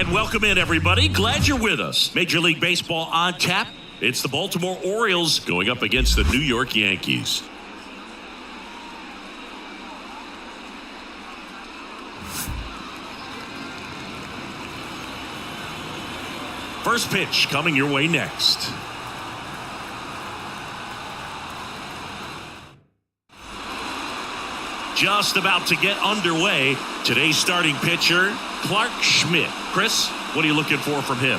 And welcome in, everybody. Glad you're with us. Major League Baseball on tap. It's the Baltimore Orioles going up against the New York Yankees. First pitch coming your way next. Just about to get underway. Today's starting pitcher, Clark Schmidt. Chris, what are you looking for from him?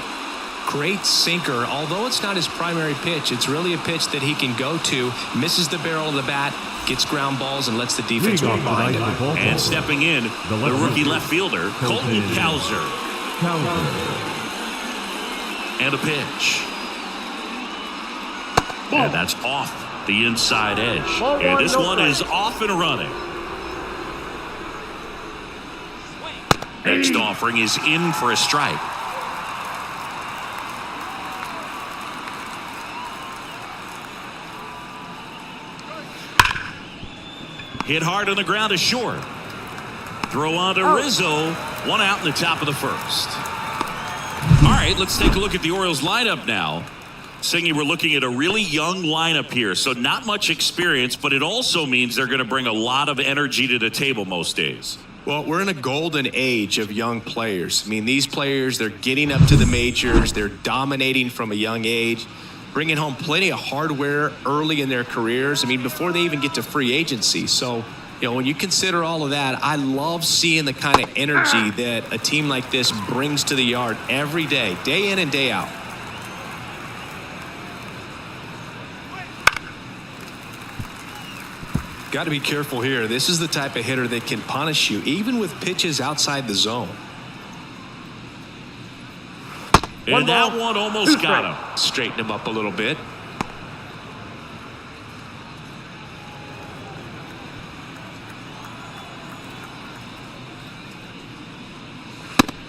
Great sinker. Although it's not his primary pitch, it's really a pitch that he can go to, misses the barrel of the bat, gets ground balls, and lets the defense work behind it. And stepping in, the rookie left fielder, Colton Cowser. And a pitch. And that's off the inside edge. And this one is off and running. Next offering is in for a strike. Hit hard on the ground is short. Throw on to Rizzo. One out in the top of the first. All right, let's take a look at the Orioles lineup now. Singy, we're looking at a really young lineup here, so not much experience, but it also means they're going to bring a lot of energy to the table most days. Well, we're in a golden age of young players. I mean, these players, they're getting up to the majors. They're dominating from a young age, bringing home plenty of hardware early in their careers. I mean, before they even get to free agency. So, you know, when you consider all of that, I love seeing the kind of energy that a team like this brings to the yard every day in and day out. Got to be careful here. This is the type of hitter that can punish you, even with pitches outside the zone. And that one almost got him. Straighten him up a little bit.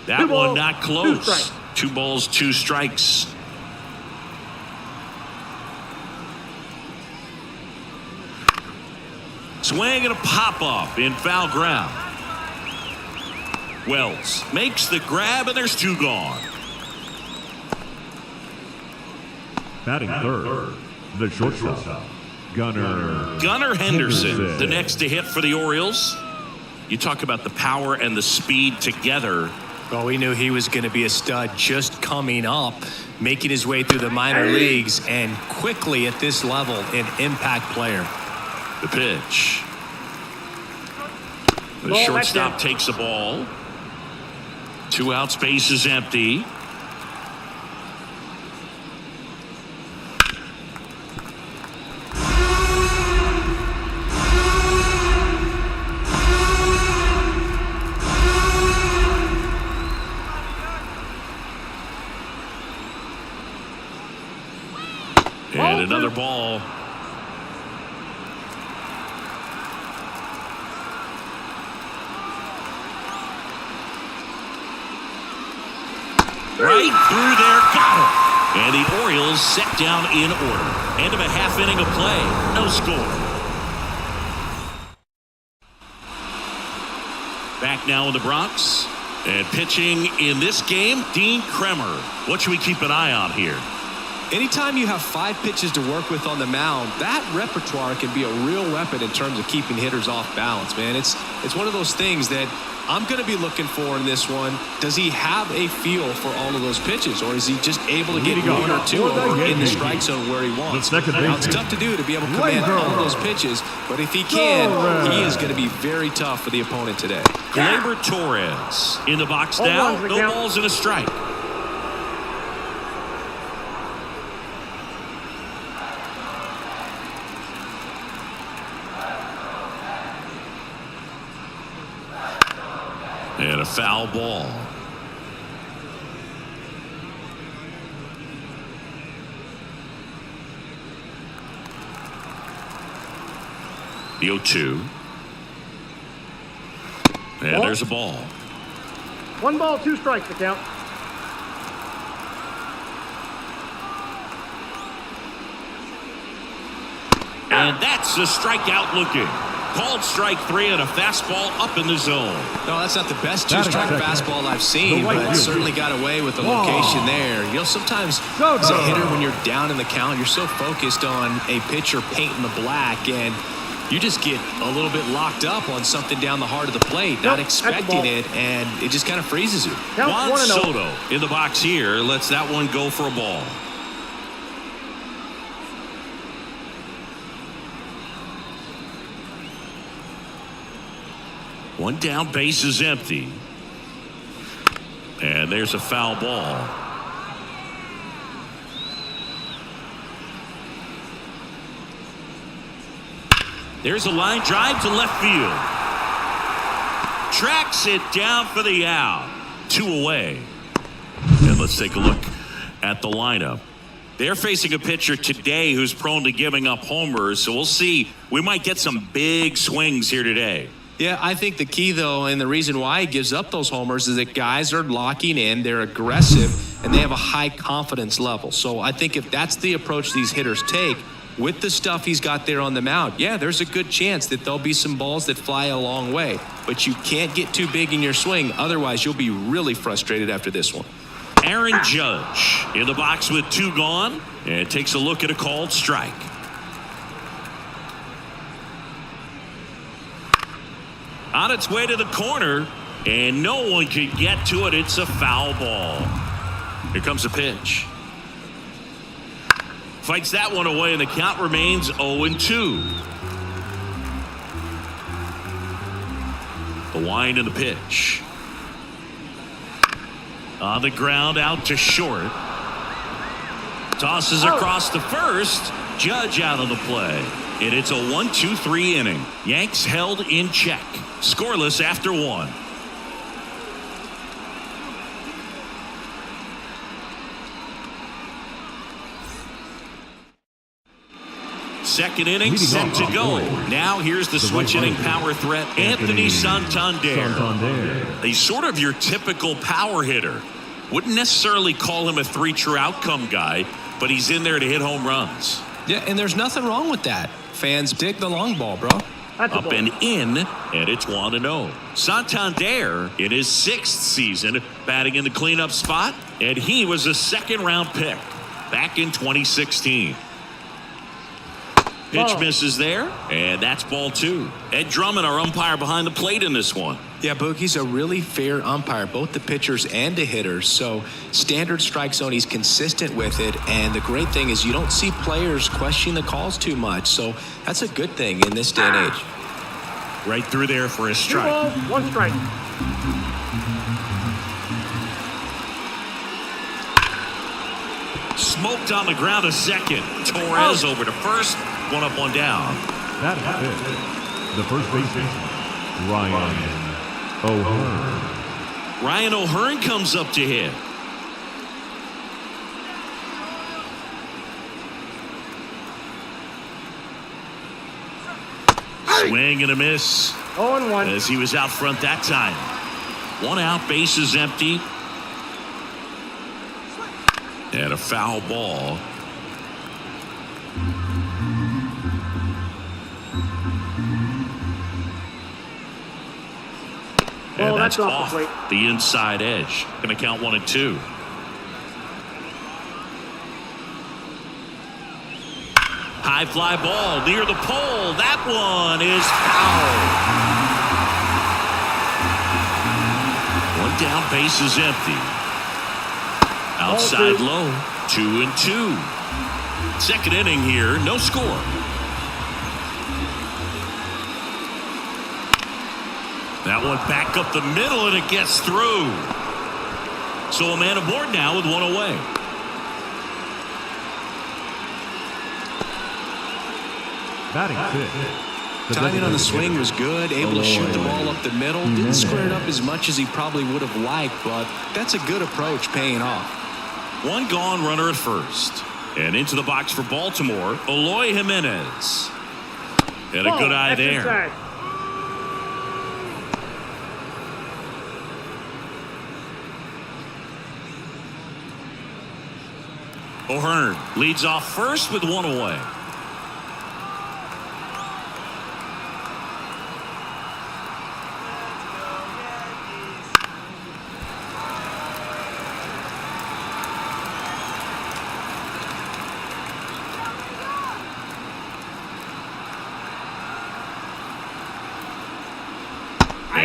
That one not close. 2 balls, 2 strikes. Swing and a pop-off in foul ground. Wells makes the grab, and there's 2 gone. Batting third, the shortstop, Gunnar Henderson, the next to hit for the Orioles. You talk about the power and the speed together. Well, we knew he was going to be a stud just coming up, making his way through the minor leagues, and quickly at this level, an impact player. The pitch. The shortstop takes the ball. 2 outs, base is empty. And another ball. Right through there, got it. And the Orioles set down in order. End of a half inning of play. No score. Back now in the Bronx. And pitching in this game, Dean Kremer. What should we keep an eye on here? Anytime you have 5 pitches to work with on the mound, that repertoire can be a real weapon in terms of keeping hitters off balance, man. It's one of those things that I'm going to be looking for in this one. Does he have a feel for all of those pitches, or is he just able to get 1 or 2 over in the strike zone where he wants? Now, it's tough to do to be able to command all of those pitches, but if he can, he is going to be very tough for the opponent today. Gleyber Torres in the box now. No balls and a strike. And a foul ball. The 0-2. And there's a ball. 1 ball, 2 strikes to count. And that's a strikeout looking. Called strike 3 and a fastball up in the zone. No, that's not the best two-strike fastball I've seen, but certainly got away with the location there. You know, sometimes as a hitter, when you're down in the count, you're so focused on a pitcher painting the black, and you just get a little bit locked up on something down the heart of the plate, not expecting it, and it just kind of freezes you. Juan Soto in the box here lets that one go for a ball. One down, base is empty. And there's a foul ball. There's a line drive to left field. Tracks it down for the out. 2 away. And let's take a look at the lineup. They're facing a pitcher today who's prone to giving up homers, so we'll see. We might get some big swings here today. Yeah, I think the key, though, and the reason why he gives up those homers is that guys are locking in, they're aggressive, and they have a high confidence level. So I think if that's the approach these hitters take, with the stuff he's got there on the mound, yeah, there's a good chance that there'll be some balls that fly a long way. But you can't get too big in your swing, otherwise you'll be really frustrated after this one. Aaron Judge in the box with 2 gone, and takes a look at a called strike. On its way to the corner, and no one can get to it. It's a foul ball. Here comes a pitch. Fights that one away, and the count remains 0-2. The wind and the pitch. On the ground, out to short. Tosses across to first. Judge out of the play. And it's a 1-2-3 inning. Yanks held in check. Scoreless after 1. Second inning set to go. Now here's the switch inning power threat, Anthony Santander. He's sort of your typical power hitter. Wouldn't necessarily call him a 3 true outcome guy, but he's in there to hit home runs. Yeah, and there's nothing wrong with that. Fans dig the long ball, bro. Up and in, and it's 1-0. Santander in his 6th season batting in the cleanup spot, and he was a 2nd-round pick back in 2016. Pitch misses there, and that's ball 2. Ed Drummond, our umpire behind the plate in this one. Yeah, Boog, he's a really fair umpire, both the pitchers and the hitters. So standard strike zone, he's consistent with it. And the great thing is you don't see players questioning the calls too much. So that's a good thing in this day and age. Right through there for a strike. 2 balls, 1 strike. Smoked on the ground to second. Torres over to first. 1 up, 1 down. That is it. The first baseman, Ryan O'Hearn. Ryan O'Hearn comes up to hit. Swing and a miss. 0-1. As he was out front that time. 1 out, base is empty. And a foul ball. And that's off the inside edge. Going to count 1 and 2. High fly ball near the pole. That one is foul. 1 down, base is empty. Outside low, 2 and 2. 2nd inning here, no score. That one back up the middle, and it gets through. So a man aboard now with 1 away. Batting 5th. Timing on the swing was good, able to shoot the ball up the middle. Didn't square it up as much as he probably would have liked, but that's a good approach paying off. 1 gone, runner at first. And into the box for Baltimore, Eloy Jimenez. And a good eye there. O'Hearn leads off first with 1 away.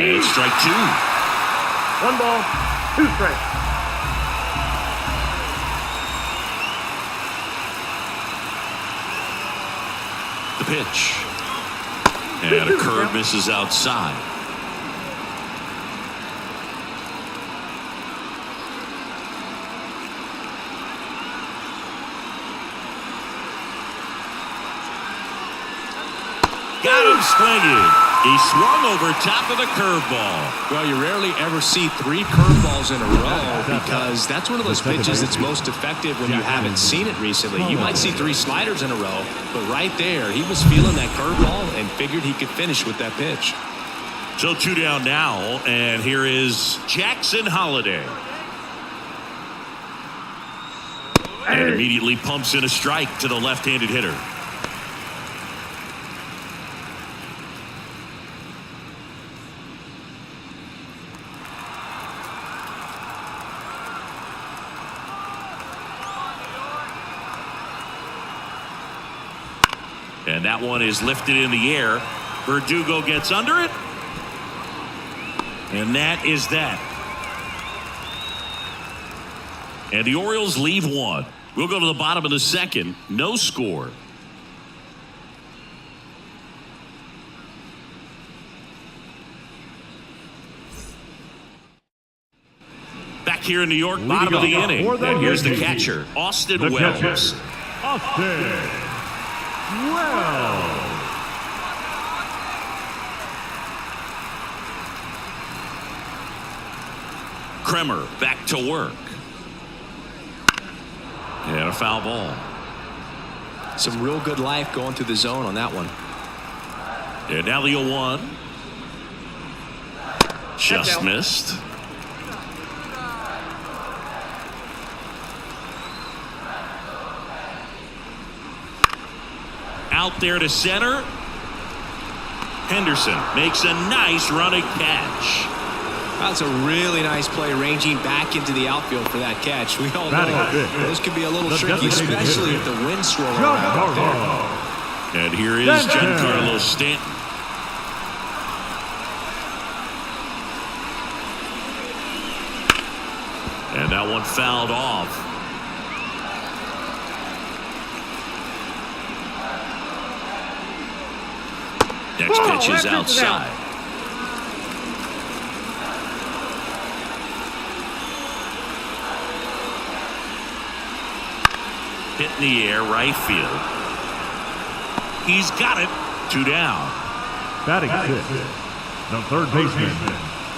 And it's strike 2. 1 ball, 2 strikes. The pitch. And a curve misses outside. Got him swinging. He swung over top of the curveball. Well, you rarely ever see 3 curveballs in a row because that's one of those pitches that's most effective when you haven't seen it recently. You might see 3 sliders in a row, but right there, he was feeling that curveball and figured he could finish with that pitch. So 2 down now, and here is Jackson Holliday. And immediately pumps in a strike to the left-handed hitter. And that one is lifted in the air. Verdugo gets under it. And that is that. And the Orioles leave 1. We'll go to the bottom of the second. No score. Back here in New York, bottom of the inning. And here's the catcher, Austin Wells. Austin Wells. Kremer back to work. And a foul ball. Some real good life going through the zone on that one. And now the 0-1. Just missed. Out there to center. Henderson makes a nice running catch. That's a really nice play, ranging back into the outfield for that catch. We all know those can be a little tricky, especially if the wind swirling around out there. And here is Giancarlo Stanton. And that one fouled off. Next pitch is outside. Hit in the air, right field. He's got it. 2 down. Batting 6th, the third baseman,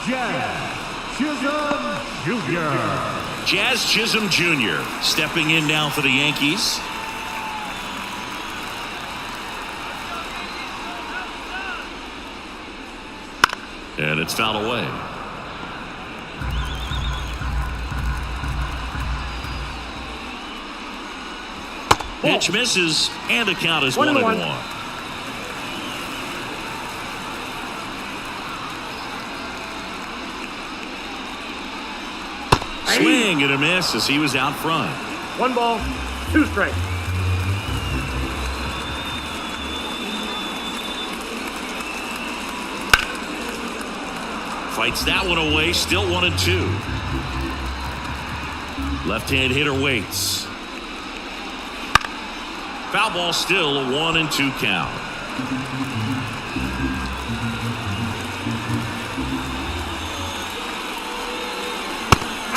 Jazz Chisholm Jr. Jazz Chisholm Jr. stepping in now for the Yankees. And it's fouled away. Pitch misses, and the count is 1-1. Swing and a miss as he was out front. 1 ball, 2 strikes. Fights that one away, still 1-2. Left-hand hitter waits. Foul ball, still a 1-2 count.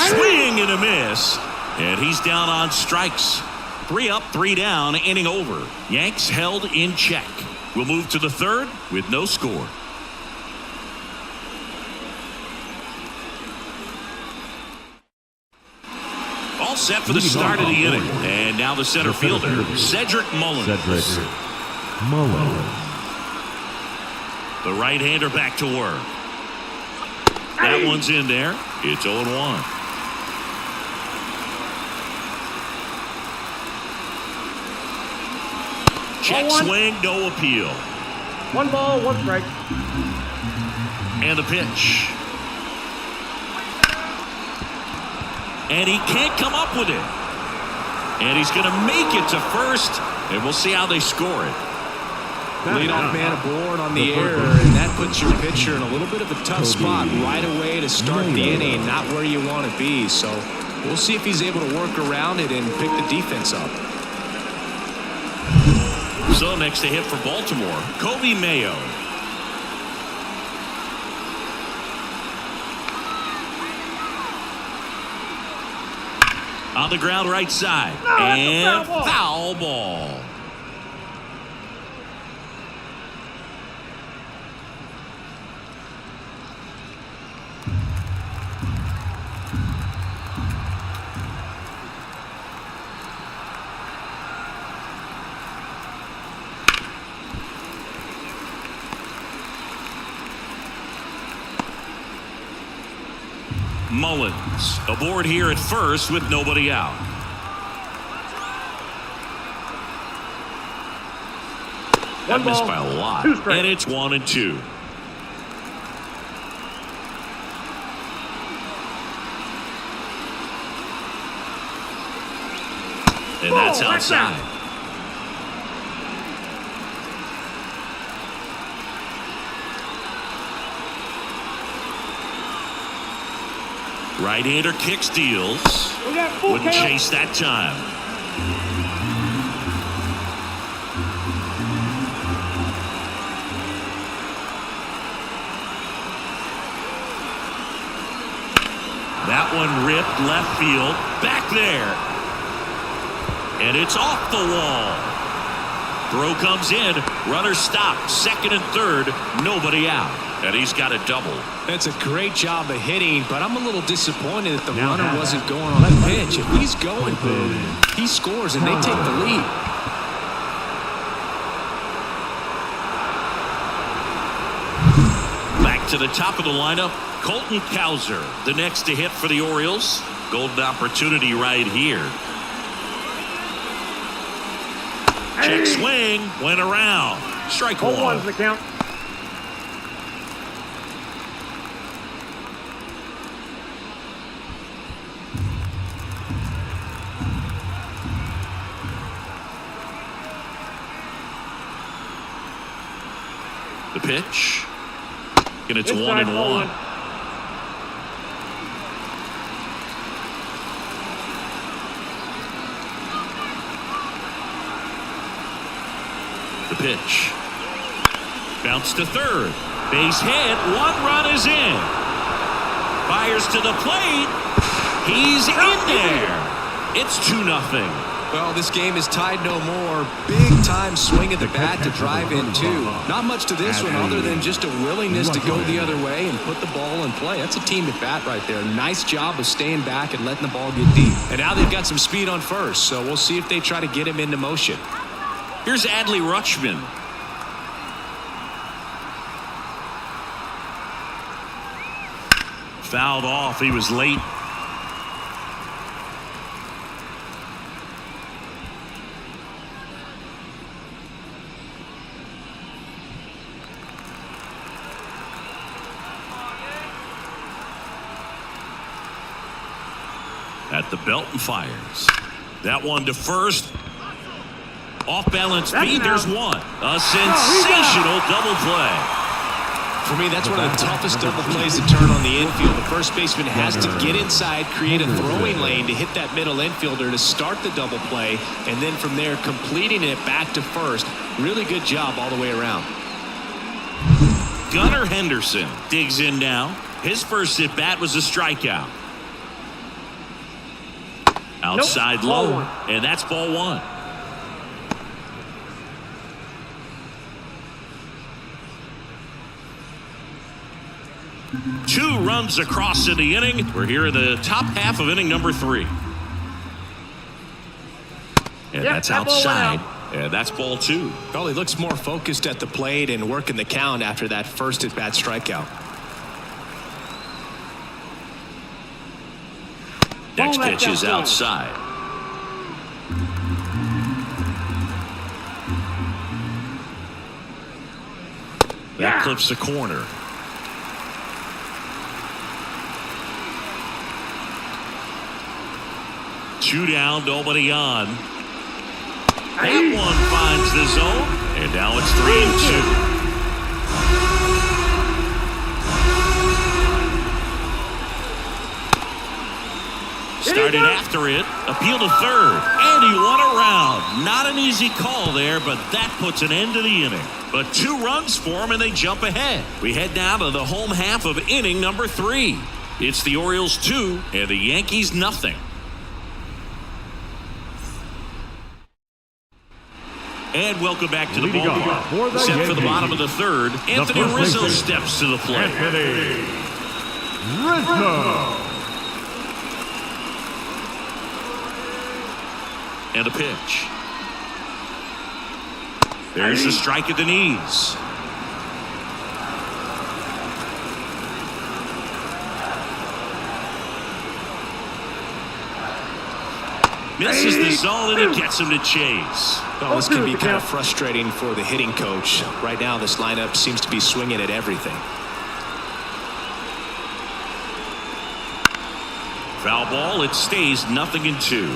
Swing and a miss. And he's down on strikes. 3 up, 3 down, inning over. Yanks held in check. We'll move to the third with no score. All set for the start of the inning. And now the center fielder, Cedric Mullins. The right-hander back to work. That one's in there. It's 0-1. Check swing, no appeal. 1 ball, 1 strike. And the pitch. And he can't come up with it. And he's going to make it to first. And we'll see how they score it. Leadoff man aboard on the air, and that puts your pitcher in a little bit of a tough spot right away to start the inning, not where you want to be. So we'll see if he's able to work around it and pick the defense up. So next to hit for Baltimore, Kobe Mayo. On the ground right side. And foul ball. Mullins aboard here at first with nobody out. That missed by a lot, and it's 1-2. And that's outside. Right-hander kicks, deals. Wouldn't chase that time. That one ripped left field. Back there. And it's off the wall. Throw comes in. Runner stopped. Second and third. Nobody out. And he's got a double. That's a great job of hitting, but I'm a little disappointed that the runner wasn't going on the pitch. If he's going, he scores and they take the lead. Back to the top of the lineup, Colton Cowser, the next to hit for the Orioles. Golden opportunity right here. Check swing, went around. Strike one. 0-1's the count. The pitch. And it's 1-1. The pitch. Bounce to third. Base hit. One run is in. Fires to the plate. He's in there. It's 2-0. Well, this game is tied no more. Big time swing at the bat to drive in two. Not much to this one other than just a willingness to go the other way and put the ball in play. That's a team at bat right there. Nice job of staying back and letting the ball get deep. And now they've got some speed on first, so we'll see if they try to get him into motion. Here's Adley Rutschman. Fouled off. He was late. At the belt and fires. That one to first. Off balance feed. There's one. A sensational double play. For me, that's one of the toughest double plays to turn on the infield. The first baseman has to get inside, create a throwing lane to hit that middle infielder to start the double play, and then from there completing it back to first. Really good job all the way around. Gunnar Henderson digs in now. His first at bat was a strikeout. Outside low, and that's ball one. Two runs across in the inning. We're here in the top half of inning number 3. And that's outside. And that's ball 2. Well, he looks more focused at the plate and working the count after that first at-bat strikeout. Next pitch is outside. That clips the corner. Two down, nobody on. That one finds the zone, And now it's 3-2. Started after it, appeal to third, and he won a round. Not an easy call there, but that puts an end to the inning. But 2 runs for him, and they jump ahead. We head now to the home half of inning number 3. It's the Orioles 2 and the Yankees nothing. And welcome back to the ballpark. Set for the bottom of the third, Anthony Rizzo steps to the plate. Anthony Rizzo. And a pitch. There's a strike at the knees. Misses the zone and it gets him to chase. Well, this can be kind of frustrating for the hitting coach. Right now, this lineup seems to be swinging at everything. Foul ball, it stays 0-2.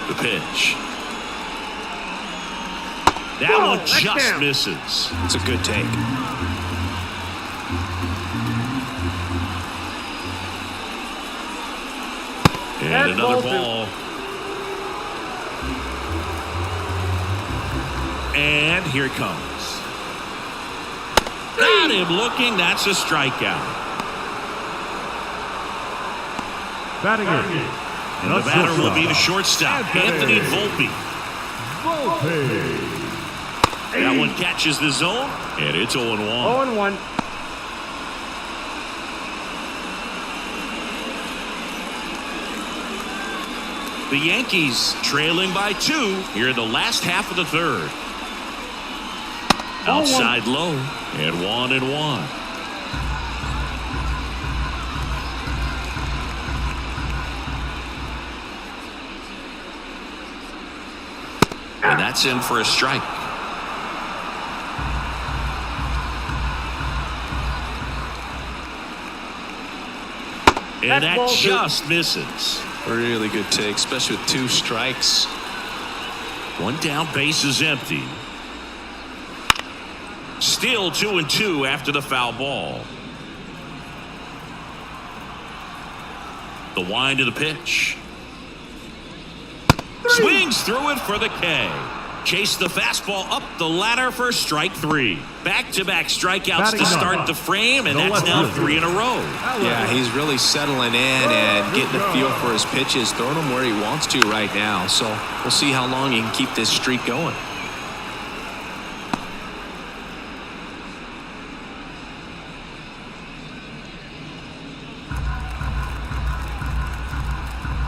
The pitch. That one just misses. It's a good take. And another ball. And here it comes. Got him looking. That's a strikeout. Batting it. And the batter will be the shortstop, Anthony Volpe. That one catches the zone, and it's 0-1. 0-1. The Yankees trailing by 2 here in the last half of the third. Outside low, and 1-1. And that's in for a strike. And that just misses. Really good take, especially with 2 strikes. 1 down, base is empty. Still 2-2 after the foul ball. The wind of the pitch. Swings through it for the K. Chase the fastball up the ladder for strike 3. Back-to-back strikeouts to start the frame, and that's now 3 in a row. Yeah, he's really settling in and getting a feel for his pitches, throwing them where he wants to right now. So we'll see how long he can keep this streak going.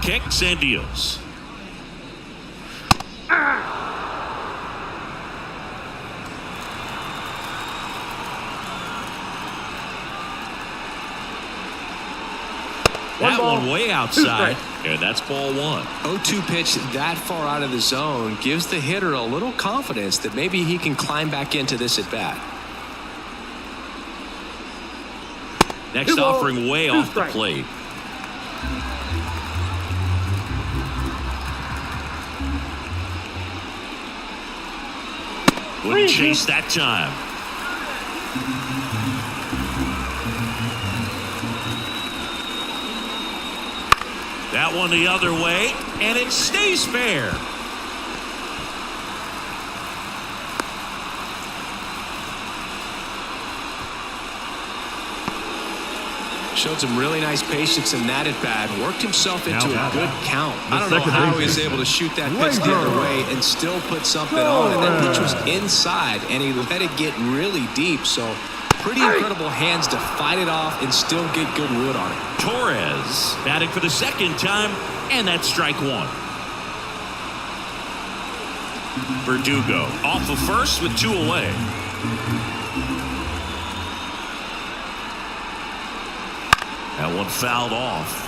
Kicks and deals. That one way outside, and that's ball 1. 0-2 pitch that far out of the zone gives the hitter a little confidence that maybe he can climb back into this at bat. Next offering way off the plate. Wouldn't chase that time. That one the other way, and it stays fair. Showed some really nice patience in that at bat. Worked himself into a good count. I don't know how he was able to shoot that pitch the other way and still put something on. And that pitch was inside, and he let it get really deep. So pretty incredible hands to fight it off and still get good wood on it. Torres batting for the second time, and that's strike 1. Verdugo off of first with 2 away. That one fouled off.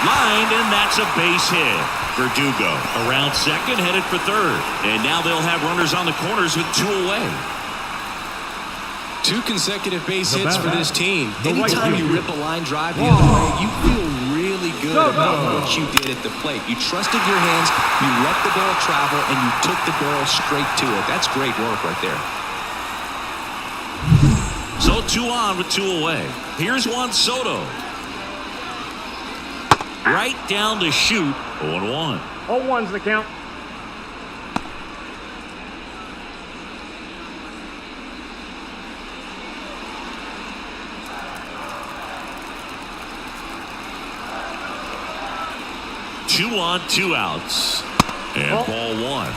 Lined, and that's a base hit. Verdugo around second, headed for third. And now they'll have runners on the corners with 2 away. 2 consecutive base hits for this team. The right Anytime you field. rip a line drive the other way, you feel really good about what you did at the plate. You trusted your hands, you let the ball travel, and you took the barrel straight to it. That's great work right there. So 2 on with 2 away. Here's Juan Soto. Right down to shoot. 0-1. 0-1's the count. Two on, 2 outs. And ball 1.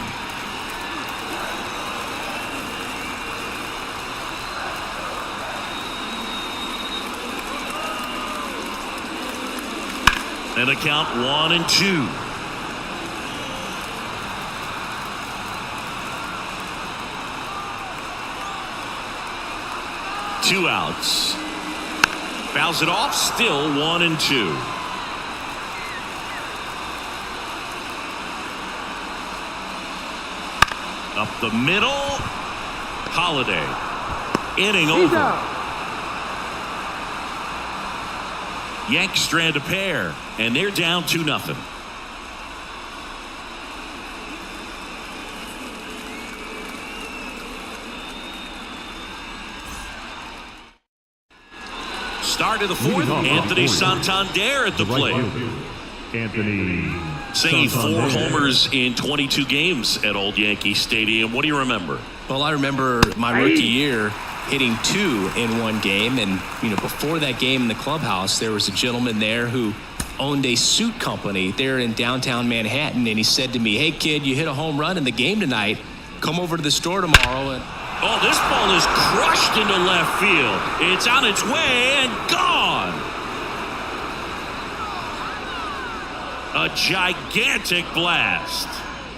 And the count 1-2. Two outs. Fouls it off. Still 1-2. Up the middle. Holiday. Inning over. Yanks strand a pair, and they're down 2-0. Start of the 4th, Anthony Santander at the plate. Anthony Singing 4 Santander. homers in 22 games at Old Yankee Stadium. What do you remember? Well, I remember my rookie year hitting 2 in one game, and before that game in the clubhouse, there was a gentleman there who owned a suit company there in downtown Manhattan, and he said to me, "Hey kid, you hit a home run in the game tonight. Come over to the store tomorrow." And Oh, this ball is crushed into left field. It's on its way and gone. A gigantic blast.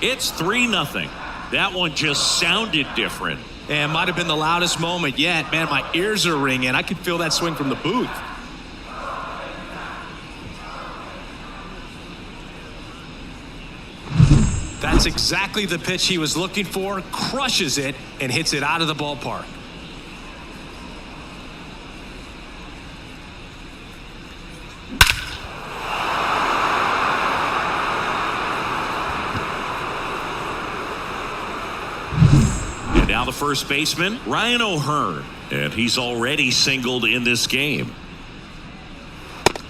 It's 3-0. That one just sounded different. it might have been the loudest moment yet. Man, my ears are ringing. I could feel that swing from the booth. That's exactly the pitch he was looking for. Crushes it and hits it out of the ballpark. And now the first baseman, Ryan O'Hearn. And he's already singled in this game.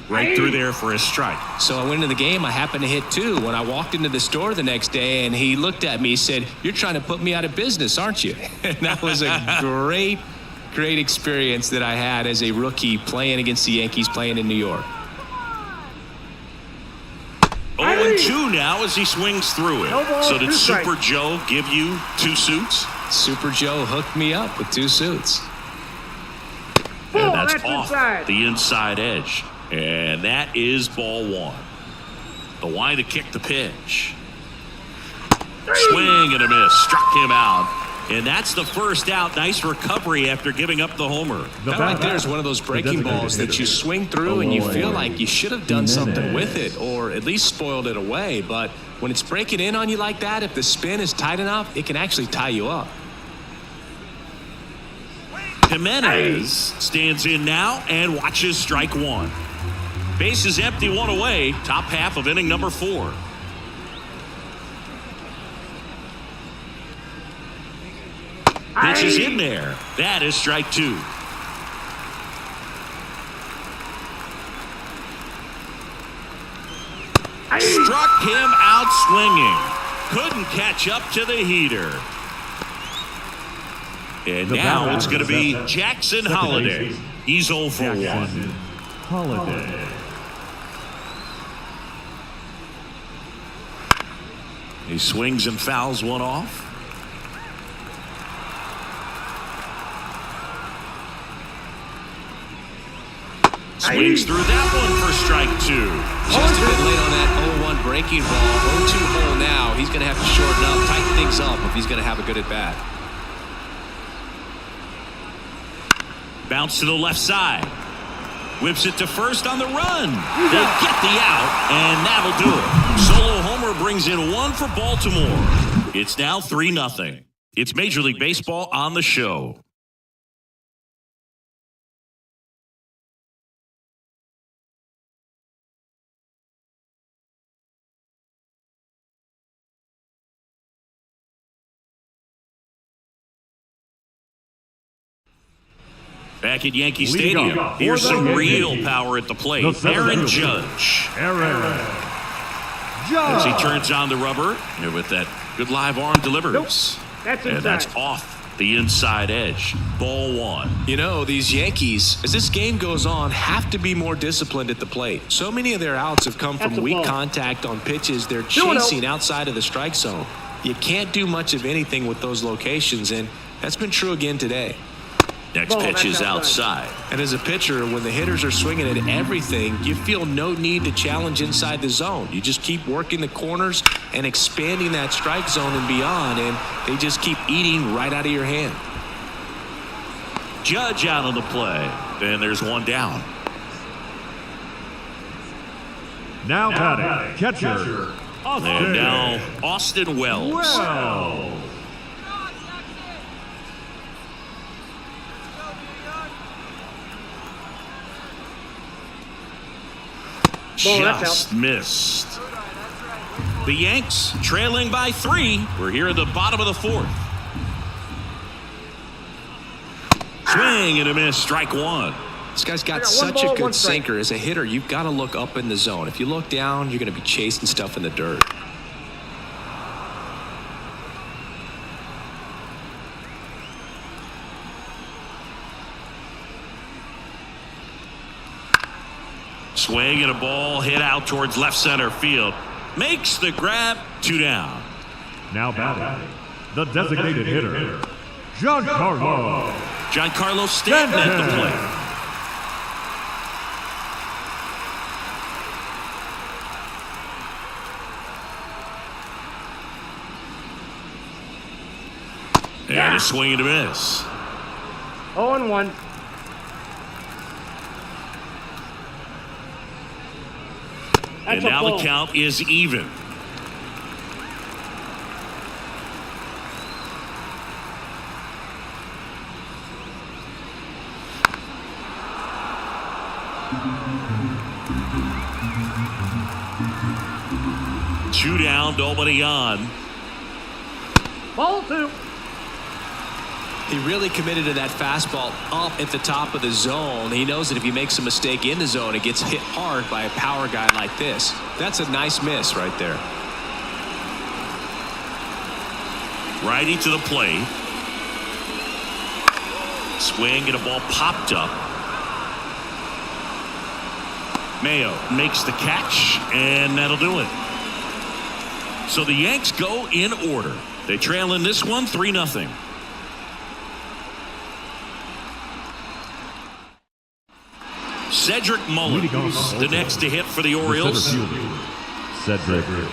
Right through there for a strike. So I went into the game. I happened to hit 2 when I walked into the store the next day, and he looked at me. He said, "You're trying to put me out of business, aren't you?" And that was a great experience that I had as a rookie playing against the Yankees, playing in New York. 0-2 now as he swings through it. No ball, So did 2 strikes. Super Joe give you 2 suits? Super Joe hooked me up with 2 suits. And that's that's off inside. the inside edge. And that is ball 1. The line to kick the pitch. Swing and a miss. Struck him out. And that's the first out. Nice recovery after giving up the homer. That right there is one of those breaking balls that you swing through and you feel like you should have done something with it or at least spoiled it away. But when it's breaking in on you like that, if the spin is tight enough, it can actually tie you up. Jimenez stands in now and watches strike 1. Base is empty, 1 away. Top half of inning number 4. Pitch is in there. That is strike 2. Struck him out swinging. Couldn't catch up to the heater. And now it's going to be Jackson Holiday. He's 0 for 1. Holiday. He swings and fouls one off. Swings through that one for strike 2. Just a bit late on that 0-1 breaking ball. 0-2 hole now. He's going to have to shorten up, tighten things up if he's going to have a good at bat. Bounce to the left side. Whips it to first on the run. They get the out, and that'll do it. Solo homer brings in 1 for Baltimore. It's now 3-0. It's Major League Baseball on the show. Back at Yankee Leading Stadium, off here's for some the real Yankees, power at the plate. the center Aaron fielder, Judge. Aaron As he Judge. turns on the rubber, and with that good live arm delivers. Nope. That's And that's inside. off the inside edge. Ball one. You know, these Yankees, as this game goes on, have to be more disciplined at the plate. So many of their outs have come That's from a weak ball. contact on pitches they're 2-0. chasing outside of the strike zone. You can't do much of anything with those locations, and that's been true again today. Next Ball, pitch that's is outside. outside. And as a pitcher, when the hitters are swinging at everything, you feel no need to challenge inside the zone. You just keep working the corners and expanding that strike zone and beyond, and they just keep eating right out of your hand. Judge out on the play. And there's one down. Now batting, catcher, And Austin. now Austin Wells. Wells. Ball, that's Just missed. The Yanks trailing by 3. We're here at the bottom of the 4th. Swing and a miss. Strike one. This guy's got I got one such ball, a one good strike. sinker. As a hitter, you've got to look up in the zone. If you look down, you're going to be chasing stuff in the dirt. Swing and a ball hit out towards left center field. Makes the grab. 2 down. Now batting, the designated hitter, Giancarlo. Giancarlo Stanton at the plate. And a swing and a miss. 0-1. And That's a now ball. the count is even. Two down, nobody on. Ball 2. He really committed to that fastball up at the top of the zone. He knows that if he makes a mistake in the zone, it gets hit hard by a power guy like this. That's a nice miss right there. Righty to the plate. Swing and a ball popped up. Mayo makes the catch, and that'll do it. So the Yanks go in order. They trail in this one 3-0. Cedric Mullins, the next to hit for the Orioles. Center fielder, Cedric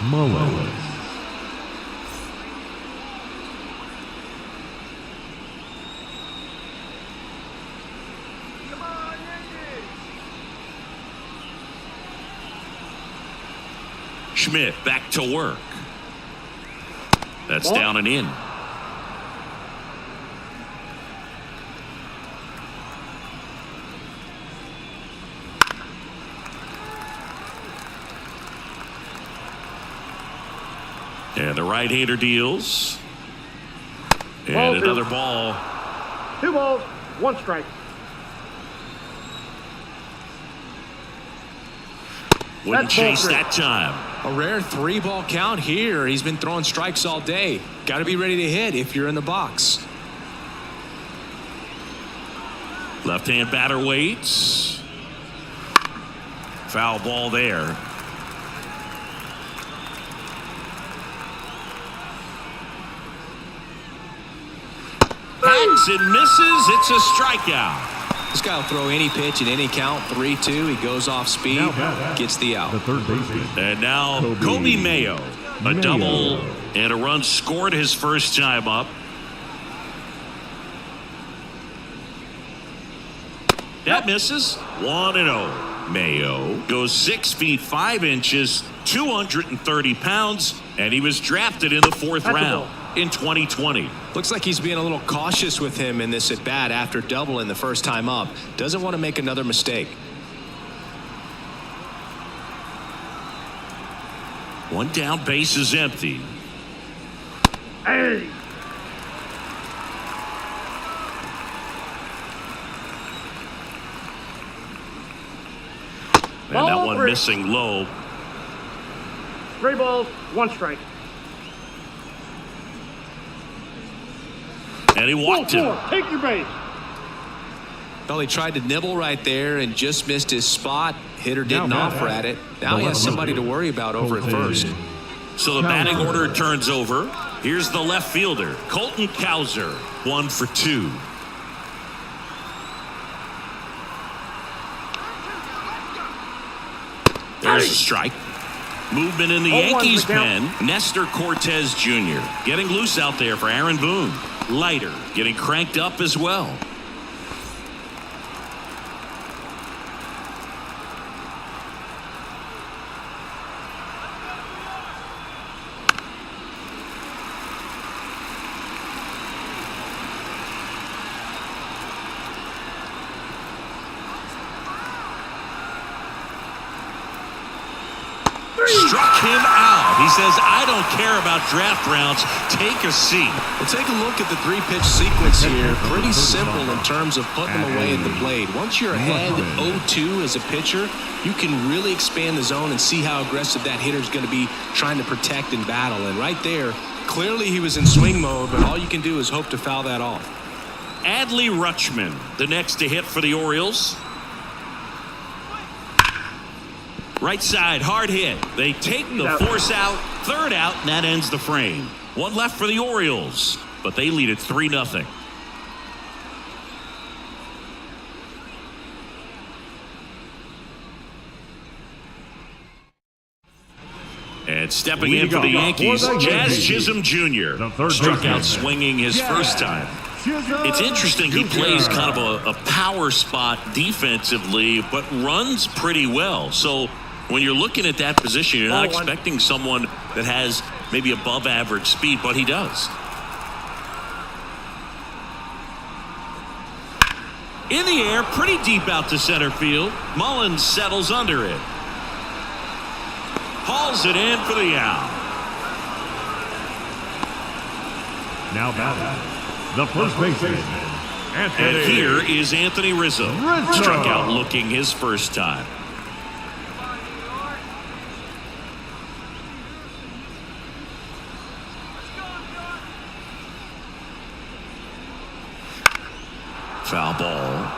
Mullins. Schmidt back to work. That's Ball. down and in. And the right-hander deals. And Ball two. another ball. 2 balls, 1 strike. Wouldn't That's ball chase 3. that time. A rare 3-ball count here. He's been throwing strikes all day. Got to be ready to hit if you're in the box. Left-hand batter waits. Foul ball there. Hacks and misses. It's a strikeout. This guy will throw any pitch in any count. 3-2. He goes off speed, Now back. gets the out. The third baseman, And now Kobe Kobe Mayo. A Mayo. double and a run scored his first time up. That misses. 1-0. Mayo goes 6 feet 5 inches, 230 pounds, and he was drafted in the 4th That's a round ball. in 2020. Looks like he's being a little cautious with him in this at bat after doubling the first time up. Doesn't want to make another mistake. One down, base is empty. Hey. And that Ball one three. missing low. 3 balls, 1 strike. And he Ball walked him. 4, take your base. Well, he tried to nibble right there and just missed his spot. Hitter didn't Now offer at it. Now he has somebody to worry about over at first. So the batting order turns over. Here's the left fielder, Colton Cowser, 1 for 2. There's a strike. Movement in the 0-1 Yankees the count. pen. Nestor Cortez Jr. getting loose out there for Aaron Boone. Leiter getting cranked up as well. Struck him out. He says, I don't care about draft rounds. Take a seat. Well, take a look at the 3-pitch sequence here. Pretty simple in terms of putting them away at the plate. Once you're ahead 0-2 as a pitcher, you can really expand the zone and see how aggressive that hitter's going to be trying to protect and battle. And right there, clearly he was in swing mode, but all you can do is hope to foul that off. Adley Rutschman, the next to hit for the Orioles. Right side, hard hit. They take the force out, third out, and that ends the frame. One left for the Orioles, but they lead it 3-0. And stepping in for the Yankees, Jazz Chisholm Jr. struck out swinging his first time. It's interesting, he plays kind of a power spot defensively, but runs pretty well. So when you're looking at that position, you're not expecting someone that has maybe above average speed, but he does. In the air, pretty deep out to center field. Mullins settles under it. Hauls it in for the out. Now batting, the first baseman. And here is Anthony Rizzo. Struck out looking his first time. Foul ball.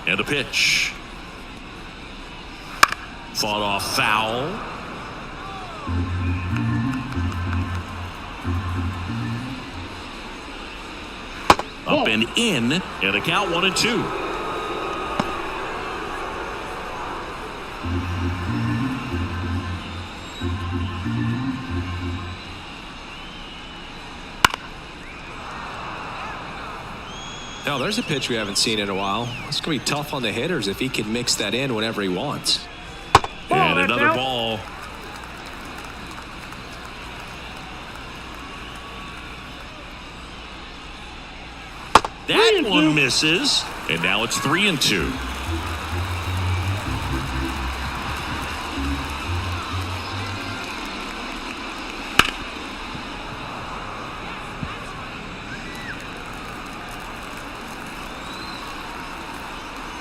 And a pitch. Fought off foul. Up and in, and a count 1-2. Now, there's a pitch we haven't seen in a while. It's going to be tough on the hitters if he can mix that in whenever he wants. And another ball. That one misses, and now it's 3-2.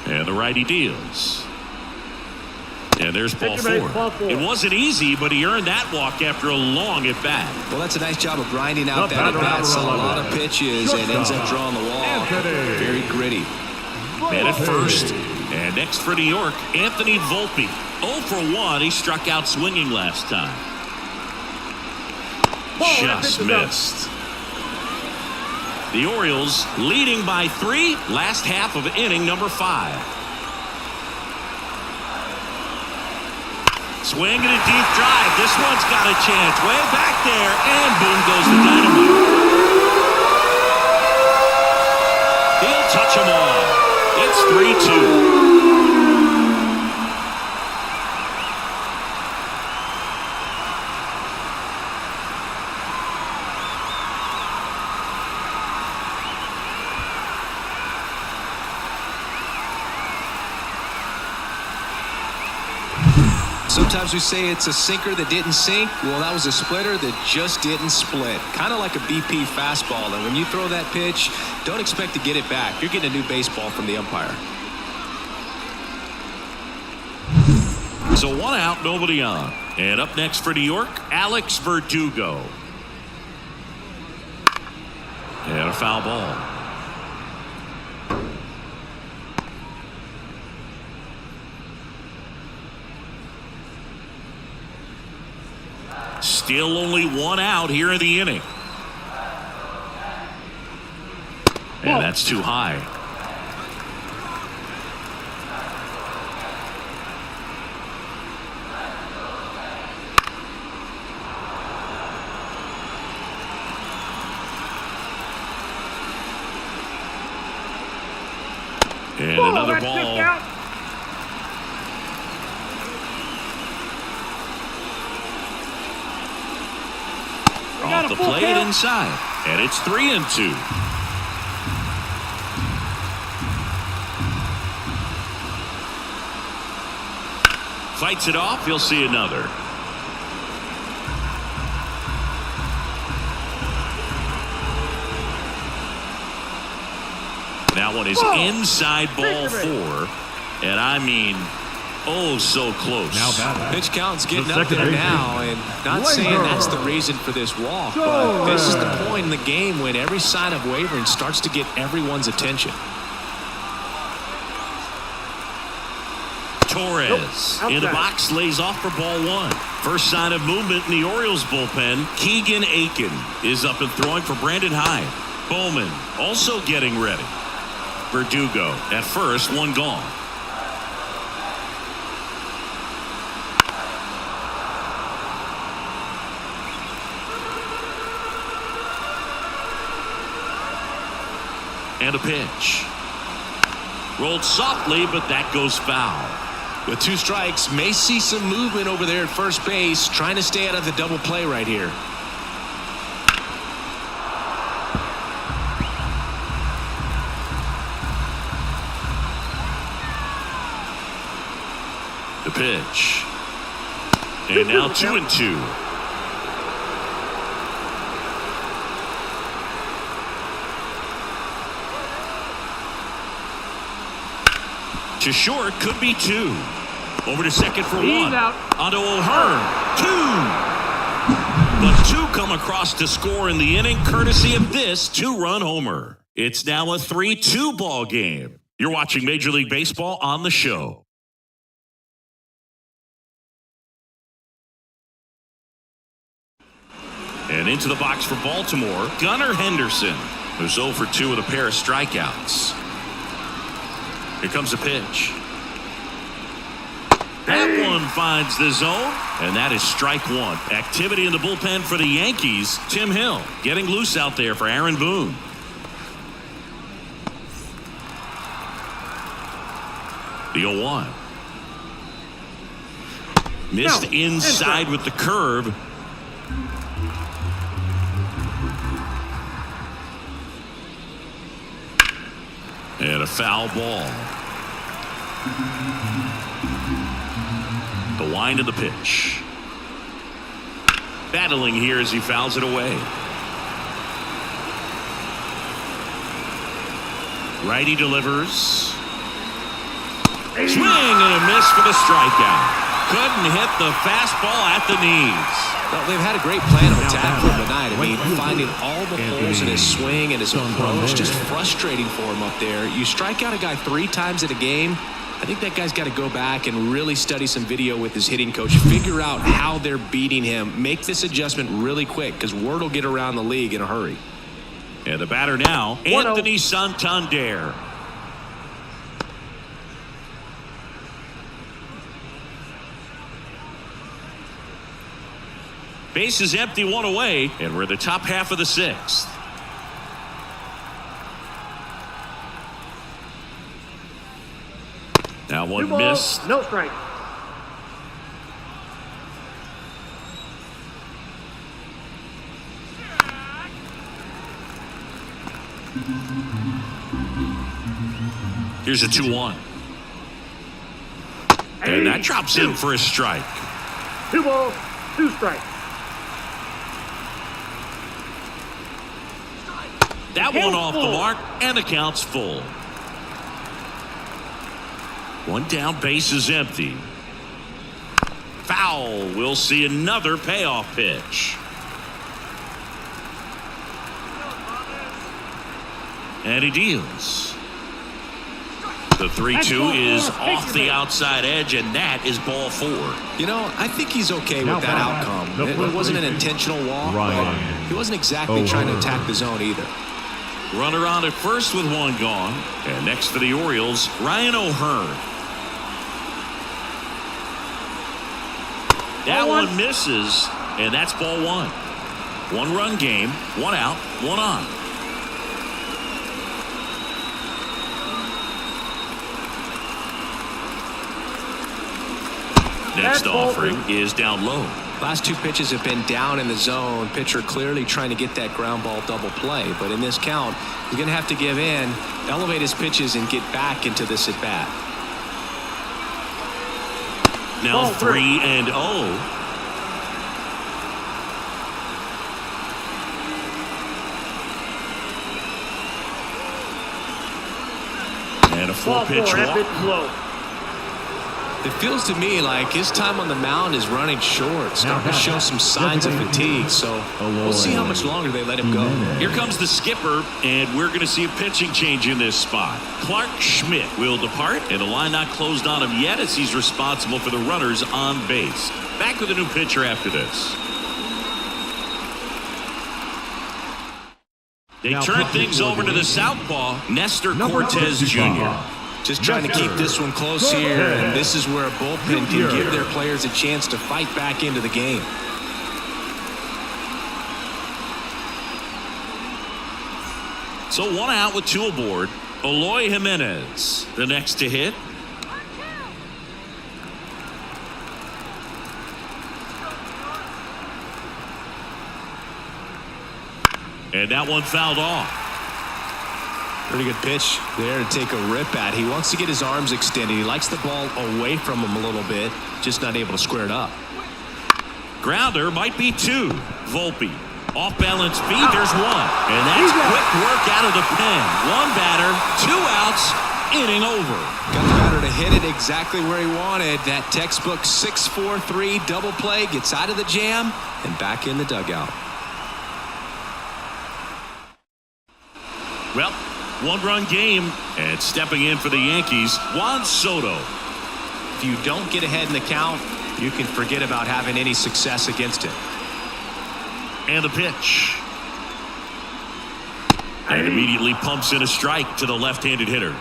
And the righty deals. And there's ball 4. It wasn't easy, but he earned that walk after a long at bat. Well, that's a nice job of grinding out that at bat, a lot of pitches, and ends up drawing the wall. Very gritty. Man at first. And next for New York, Anthony Volpe. 0 for 1. He struck out swinging last time. Just missed. The Orioles leading by 3. Last half of inning number 5. Swing and a deep drive. This one's got a chance. Way back there, and boom goes the dynamite. He'll touch them all. It's 3-2. Sometimes we say it's a sinker that didn't sink. Well, that was a splitter that just didn't split. Kind of like a BP fastball. And when you throw that pitch, don't expect to get it back. You're getting a new baseball from the umpire. So 1 out, nobody on. And up next for New York, Alex Verdugo. And a foul ball. Still only 1 out here in the inning. And that's too high. And another ball. Off the plate inside. And it's 3-2. Fights it off. He'll see another. That one is inside ball 4. And I mean, oh, so close. Now batting. Pitch count's getting The up there second now, and not saying that's the reason for this walk, but this is the point in the game when every sign of wavering starts to get everyone's attention. Torres in the box, lays off for ball 1. First sign of movement in the Orioles bullpen. Keegan Aiken is up and throwing for Brandon Hyde. Bowman also getting ready. Verdugo at first, 1 gone. And a pitch. Rolled softly, but that goes foul. With 2 strikes, may see some movement over there at first base, trying to stay out of the double play right here. The pitch. And now 2-2. To short, could be 2. Over to second for 1. Onto O'Hearn. 2. But 2 come across to score in the inning, courtesy of this 2-run homer. It's now a 3-2 ball game. You're watching Major League Baseball on the show. And into the box for Baltimore, Gunnar Henderson, who's 0 for 2 with a pair of strikeouts. Here comes a pitch. That one finds the zone, and that is strike 1. Activity in the bullpen for the Yankees. Tim Hill getting loose out there for Aaron Boone. The 0-1. Missed inside with the curve. And a foul ball. The wind of the pitch. Battling here as he fouls it away. Righty delivers. Swing and a miss for the strikeout. Couldn't hit the fastball at the knees. Well, they've had a great plan of attack for him tonight. I mean, finding all the holes in his swing and his approach, just frustrating for him up there. You strike out a guy 3 times in a game, I think that guy's got to go back and really study some video with his hitting coach, figure out how they're beating him, make this adjustment really quick, because word will get around the league in a hurry. And the batter now, Anthony Santander. Base is empty, 1 away, and we're in the top half of the 6th. Now 1 missed. No strike. Here's a 2-1. And that drops in for a strike. 2 balls, 2 strikes. That one off the mark, and the count's full. 1 down, base is empty. Foul. We'll see another payoff pitch. And he deals. The 3-2 is off the outside edge, and that is ball 4. You know, I think he's okay with that outcome. It wasn't an intentional walk, but he wasn't exactly trying to attack the zone either. Runner on at first with 1 gone. And next for the Orioles, Ryan O'Hearn. That one misses, and that's ball 1. 1-run game, 1 out, 1 on. Next offering is down low. Last 2 pitches have been down in the zone. Pitcher clearly trying to get that ground ball double play. But in this count, he's going to have to give in, elevate his pitches, and get back into this at bat. Now 3-0. And a 4-pitch walk. It feels to me like his time on the mound is running short, starting to show some signs of fatigue. So we'll see how much longer they let him go. Here comes the skipper, and we're going to see a pitching change in this spot. Clark Schmidt will depart, and the line not closed on him yet as he's responsible for the runners on base. Back with a new pitcher after this. They turn things over to the southpaw, Nestor Cortez Jr. Just trying to keep this one close here, and this is where a bullpen can give their players a chance to fight back into the game. So 1 out with 2 aboard. Eloy Jimenez, the next to hit. And that one fouled off. Pretty good pitch there to take a rip at. He wants to get his arms extended. He likes the ball away from him a little bit, just not able to square it up. Grounder might be 2. Volpe. Off balance feet, there's 1. And that's quick work out of the pen. 1 batter, 2 outs, inning over. Got the batter to hit it exactly where he wanted. That textbook 6-4-3 double play, gets out of the jam and back in the dugout. Well, 1-run game, and stepping in for the Yankees, Juan Soto. If you don't get ahead in the count, you can forget about having any success against it. And the pitch. And immediately pumps in a strike to the left-handed hitter.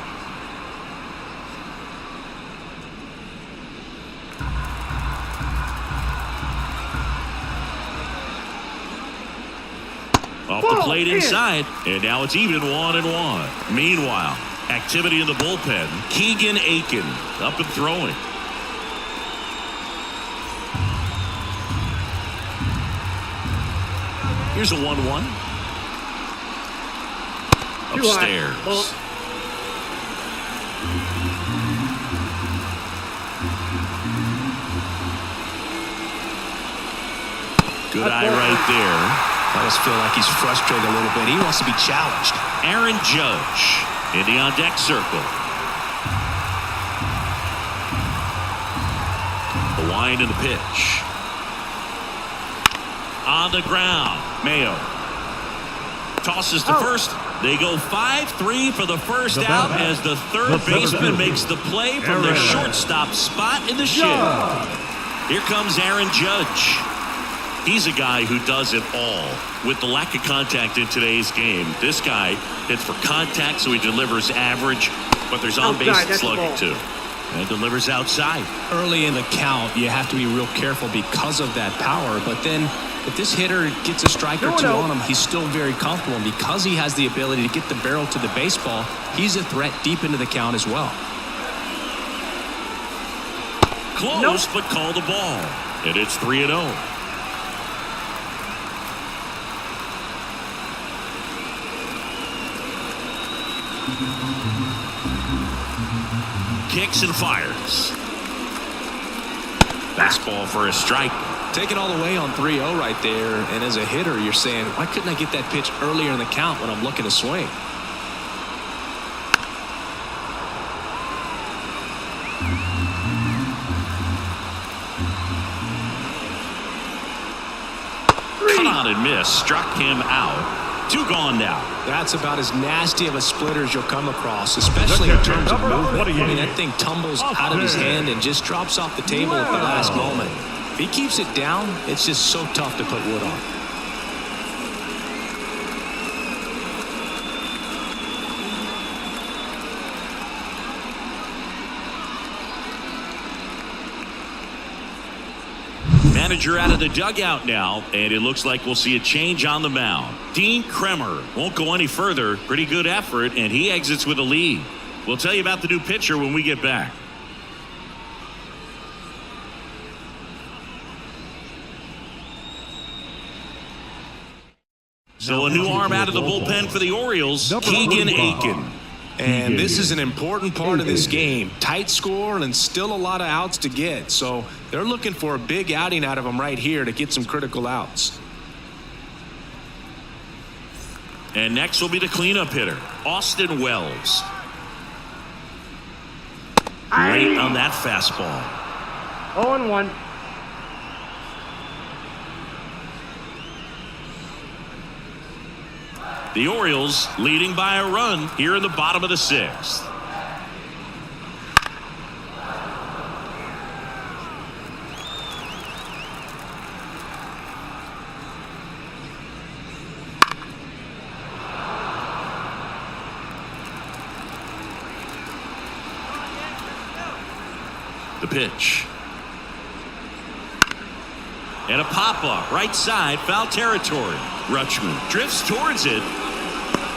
Off the plate inside, and now it's even 1-1. Meanwhile, activity in the bullpen. Keegan Aiken up and throwing. Here's a 1-1. Upstairs. Good eye right there. I just feel like he's frustrated a little bit. He wants to be challenged. Aaron Judge in the on-deck circle. The wind and the pitch. On the ground, Mayo. Tosses to first. They go 5-3 for the first out as the third baseman makes the play from the shortstop spot in the shed. Here comes Aaron Judge. He's a guy who does it all. With the lack of contact in today's game, this guy hits for contact, so he delivers average, but there's on-base slugging too. And delivers outside. Early in the count, you have to be real careful because of that power. But then if this hitter gets a strike or 2 on him, he's still very comfortable. And because he has the ability to get the barrel to the baseball, he's a threat deep into the count as well. Close, but call the ball. And it's 3-0. Kicks and fires. Fastball for a strike. Take it all the way on 3-0 right there. And as a hitter, you're saying, why couldn't I get that pitch earlier in the count when I'm looking to swing? on and missed. Struck him out. 2 gone now. That's about as nasty of a splitter as you'll come across, especially in terms of movement. I mean, that thing tumbles out of his hand and just drops off the table at the last moment. If he keeps it down, it's just so tough to put wood on. Manager out of the dugout now, and it looks like we'll see a change on the mound. Dean Kremer won't go any further. Pretty good effort, and he exits with a lead. We'll tell you about the new pitcher when we get back. So a new arm out of the bullpen for the Orioles, Keegan Aiken. And this is an important part of this game. Tight score and still a lot of outs to get. So they're looking for a big outing out of him right here to get some critical outs. And next will be the cleanup hitter, Austin Wells. Late on that fastball. 0-1. The Orioles leading by a run here in the bottom of the 6th. The pitch. And a pop-up right side, foul territory. Rutschman drifts towards it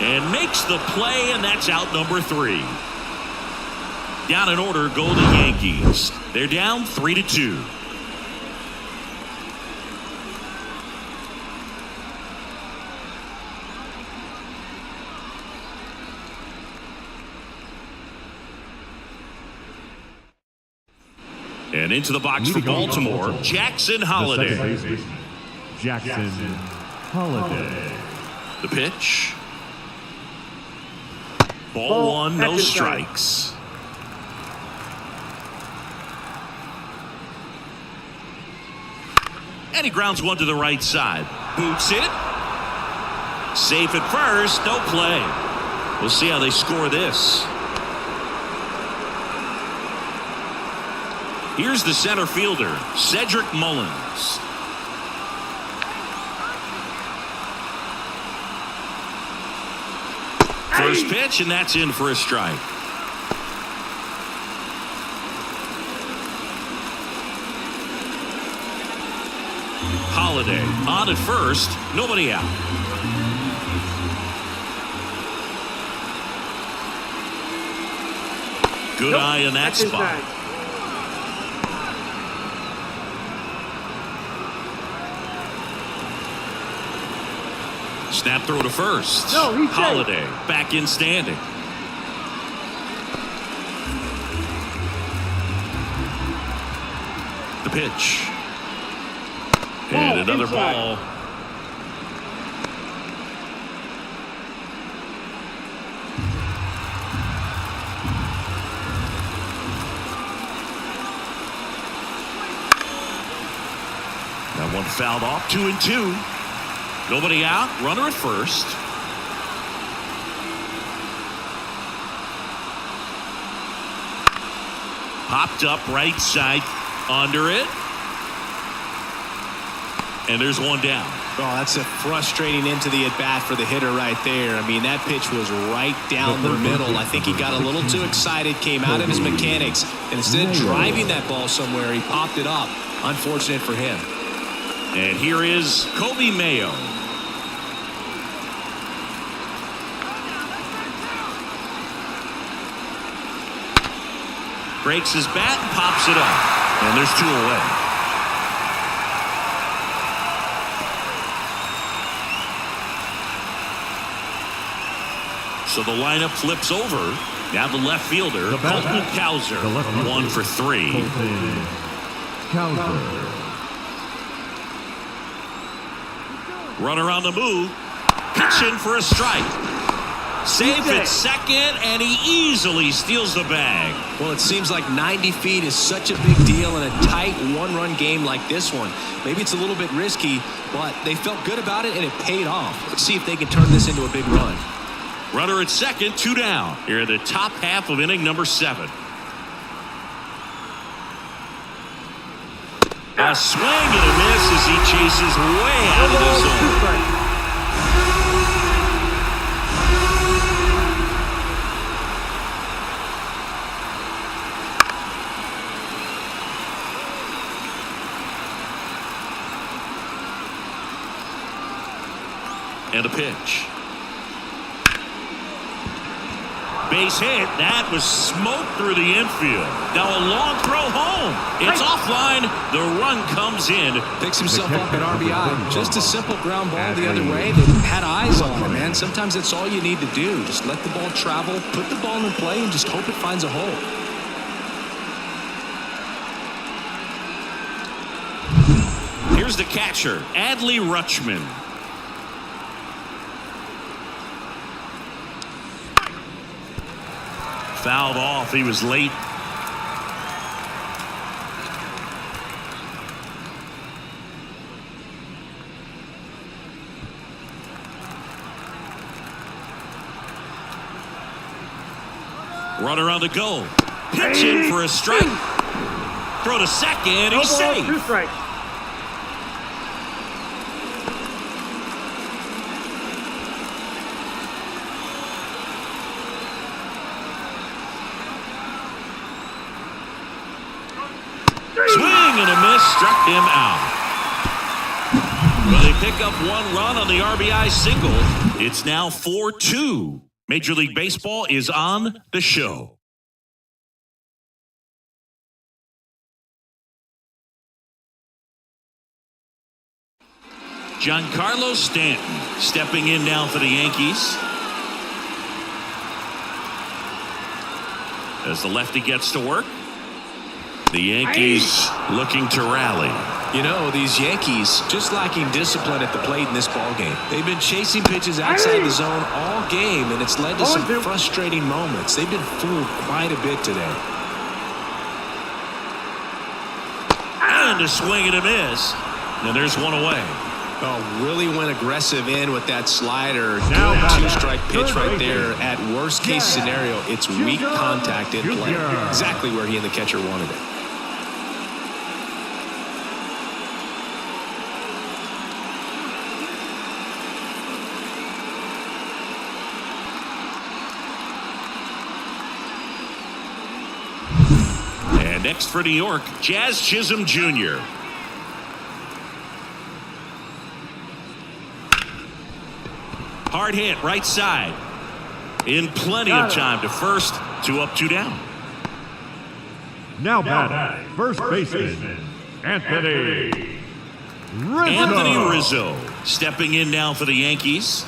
and makes the play, and that's out number 3. Down in order go the Yankees. They're down 3-2. And into the box for Baltimore, Jackson Holiday. Jackson Holiday. The pitch. Ball 1, no strikes. And he grounds one to the right side. Boots it. Safe at first, no play. We'll see how they score this. Here's the center fielder, Cedric Mullins. First pitch, and that's in for a strike. Holiday on at first, nobody out. Good eye in that spot. Snap throw to first. No, he's Holiday back in standing. The pitch. And another ball. That one fouled off, 2-2. Nobody out, runner at first. Popped up right side, under it. And there's one down. Oh, that's a frustrating into the at-bat for the hitter right there. I mean, that pitch was right down the middle. I think he got a little too excited, came out of his mechanics, and instead of driving that ball somewhere, he popped it up. Unfortunate for him. And here is Kobe Mayo. Breaks his bat and pops it up. And there's 2 away. So the lineup flips over. Now the left fielder, Colton Cowser, 1 for 3. Cowser. Runner on the move. Pitch in for a strike. Safe at second, and he easily steals the bag. Well, it seems like 90 feet is such a big deal in a tight one-run game like this one. Maybe it's a little bit risky, but they felt good about it, and it paid off. Let's see if they can turn this into a big run. Runner at second, 2 down. Here in the top half of inning number 7. A swing and a miss as he chases way out of the zone. And a pitch. Base hit. That was smoke through the infield. Now a long throw home. It's offline. The run comes in. Picks himself up at RBI. Just a simple ground ball the other way. They had eyes on him, man. Sometimes that's all you need to do. Just let the ball travel, put the ball in play, and just hope it finds a hole. Here's the catcher, Adley Rutschman. Fouled off. He was late. Runner on the go. Pitching for a strike. Throw to second. He's safe. 2 strikes. Swing and a miss, struck him out. Well, they pick up 1 run on the RBI single. It's now 4-2. Major League Baseball is on the show. Giancarlo Stanton stepping in now for the Yankees. As the lefty gets to work. The Yankees looking to rally. You know, these Yankees just lacking discipline at the plate in this ballgame. They've been chasing pitches outside the zone all game, and it's led to some frustrating moments. They've been fooled quite a bit today. And a swing and a miss. And there's one away. Oh, really went aggressive in with that slider. Good 2-strike pitch right there. At worst case scenario, it's weak contact in play. Exactly where he and the catcher wanted it. And next for New York, Jazz Chisholm Jr. Hard hit, right side. In plenty of time to first. 2 up, 2 down. Now batting, first baseman, Anthony Rizzo. Anthony Rizzo stepping in now for the Yankees.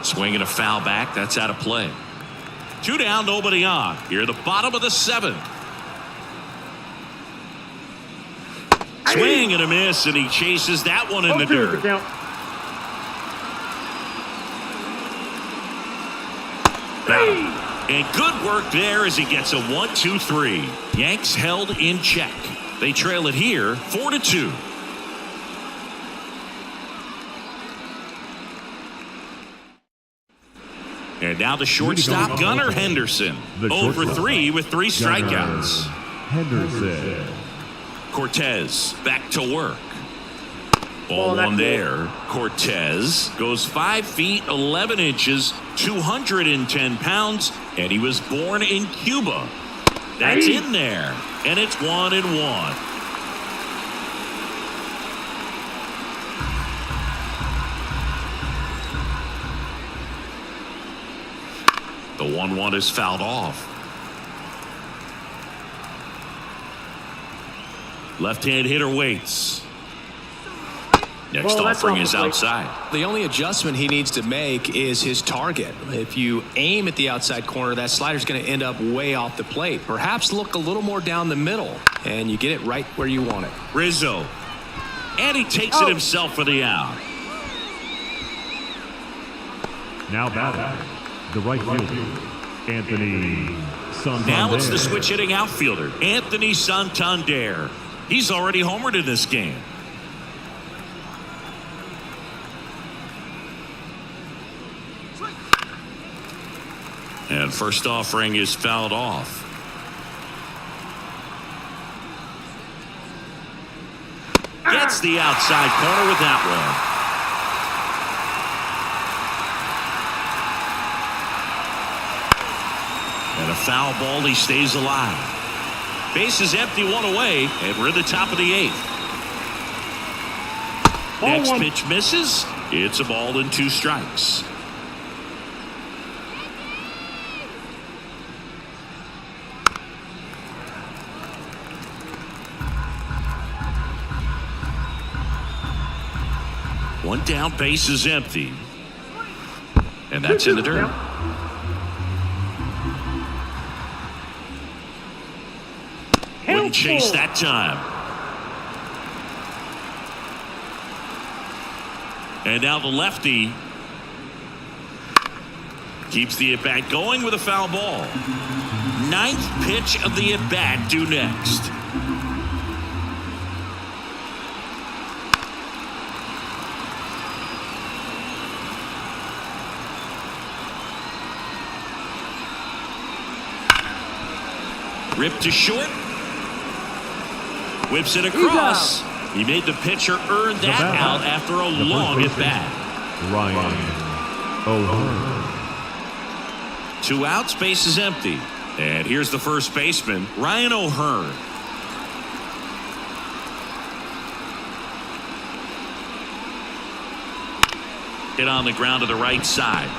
Swinging a foul back. That's out of play. 2 down, nobody on. Here at the bottom of the 7th. Swing and a miss, and he chases that one in the dirt. And good work there as he gets a 1-2-3. Yanks held in check. They trail it here 4-2. And now the shortstop, Gunnar Henderson. 0-for-3 with 3 strikeouts. Henderson. Cortez back to work. Ball 1 there. Cortez goes 5 feet 11 inches, 210 pounds, and he was born in Cuba. That's in there, and it's 1-1. The 1-1 is fouled off. Left-hand hitter waits. Next Well, that's offering off is the plate. outside. The only adjustment he needs to make is his target. If you aim at the outside corner, that slider's going to end up way off the plate. Perhaps look a little more down the middle, and you get it right where you want it. Rizzo. And he takes it himself for the out. Now batting, the right fielder, Anthony Santander. Now it's the switch hitting outfielder, Anthony Santander. He's already homered in this game. And first offering is fouled off. Gets the outside corner with that one. And a foul ball, he stays alive. Base is empty, one away, and we're in the top of the 8th. Next pitch misses. It's a ball and 2 strikes. One down, base is empty. And that's in the dirt. Wouldn't chase that time. And now the lefty keeps the at-bat going with a foul ball. 9th pitch of the at-bat due next. Ripped to short. Whips it across. He made the pitcher earn that out after a long at bat. Ryan O'Hearn. 2 outs, base is empty. And here's the first baseman, Ryan O'Hearn. Hit on the ground to the right side.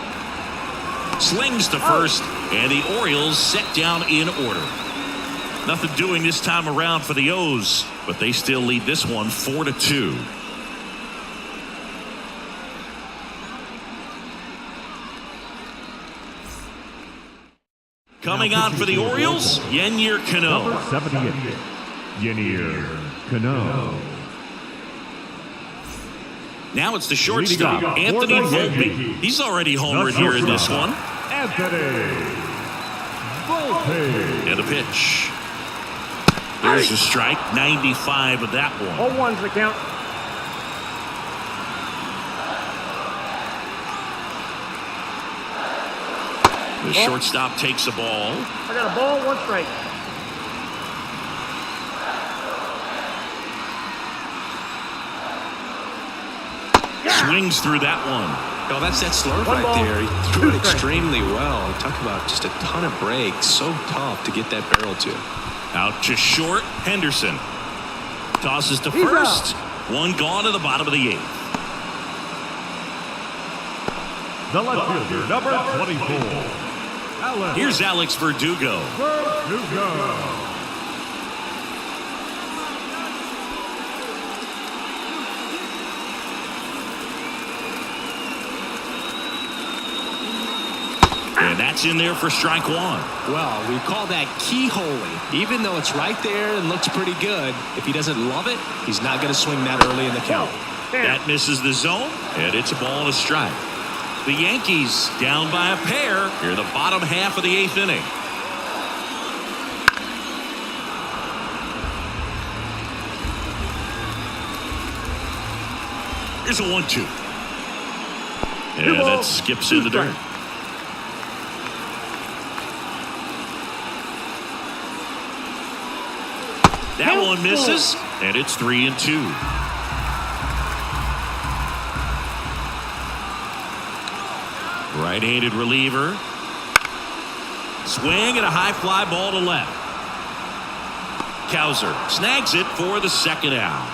Slings to first, and the Orioles set down in order. Nothing doing this time around for the O's, but they still lead this one 4-2. Coming on for the Orioles, Yennier Cano. Number 78, Yennier Cano. Now it's the shortstop, Anthony Volpe. He's already homered here in this one. Anthony Volpe. And a pitch. There's a strike, 95 of that one. 0-1's the count. The shortstop takes a ball. I got a ball, 1 strike. Swings through that one. Oh, that's that slurve One right ball, there. He threw 2 it strikes. extremely well. Talk about just a ton of breaks. So tough to get that barrel to. Out to short, Henderson. Tosses to He's first. 1 gone to the bottom of the 8th. The left fielder, number 24, Alex Here's Alex Verdugo. Verdugo. And that's in there for strike 1. Well, we call that keyholing. Even though it's right there and looks pretty good, if he doesn't love it, he's not going to swing that early in the count. That misses the zone, and it's a ball and a strike. The Yankees down by a pair here in the bottom half of the 8th inning. Here's a 1-2. And that skips in the dirt. That one misses, and it's 3-2. Right-handed reliever. Swing and a high fly ball to left. Cowser snags it for the 2nd out.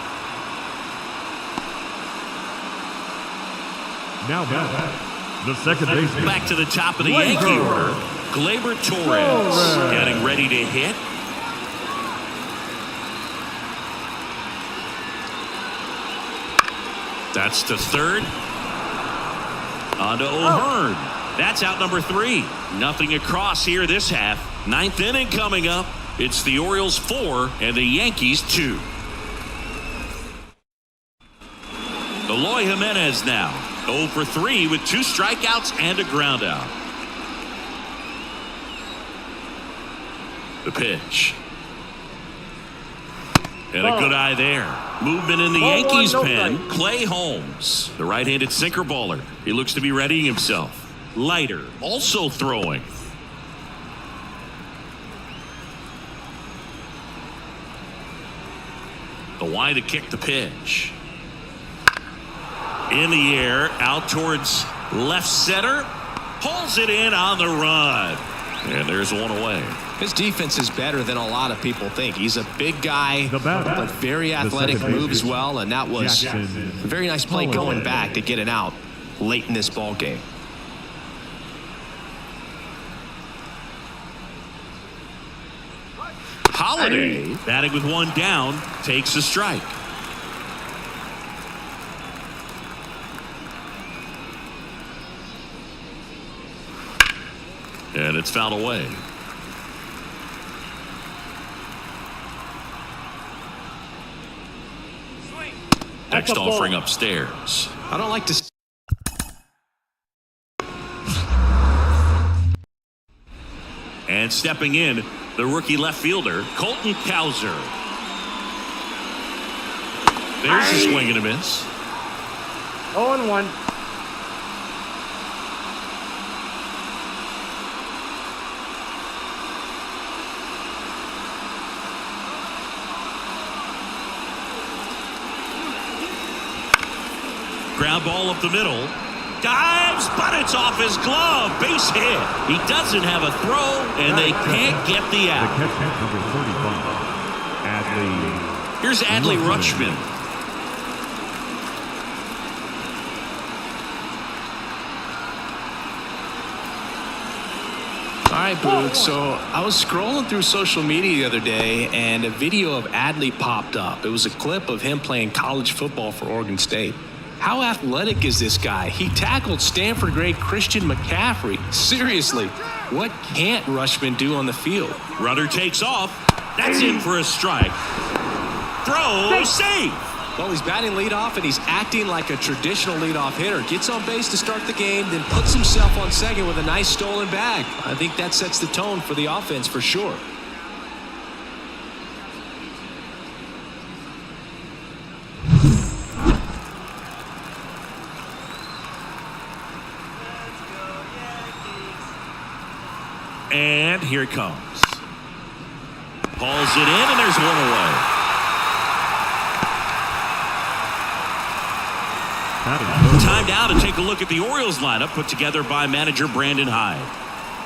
Now back, the second baseman. Back to the top of the Yankee order. Gleyber Torres getting ready to hit. That's to third. On to O'Hearn. That's out number 3. Nothing across here this half. 9th inning coming up. It's the Orioles 4 and the Yankees 2. Eloy Jimenez now 0 for 3 with 2 strikeouts and a ground out. The pitch. And a good eye there. Movement in the Yankees pen. Clay Holmes, the right-handed sinker baller. He looks to be readying himself. Leiter also throwing. The wide to kick the pitch. In the air, out towards left center. Pulls it in on the run. And there's one away. His defense is better than a lot of people think. He's a big guy, but very athletic, moves well, and that was a very nice play going back to get it out late in this ball game. Holiday, batting with 1 down, takes a strike. And it's fouled away. Next offering upstairs. I don't like to. And stepping in, the rookie left fielder, Colton Cowser. There's a swing and a miss. 0-1. Ground ball up the middle. Dives, but it's off his glove. Base hit. He doesn't have a throw, and they can't get the out. The catch number 35, Adley. Here's Adley Rutschman. All right, Boog. So I was scrolling through social media the other day, and a video of Adley popped up. It was a clip of him playing college football for Oregon State. How athletic is this guy? He tackled Stanford great Christian McCaffrey. Seriously, what can't Rutschman do on the field? Runner takes off. That's in for a strike. Throw, safe. Well, he's batting leadoff, and he's acting like a traditional leadoff hitter. Gets on base to start the game, then puts himself on second with a nice stolen bag. I think that sets the tone for the offense for sure. And here it comes. Hauls it in, and there's one away. Time now to take a look at the Orioles lineup put together by manager Brandon Hyde.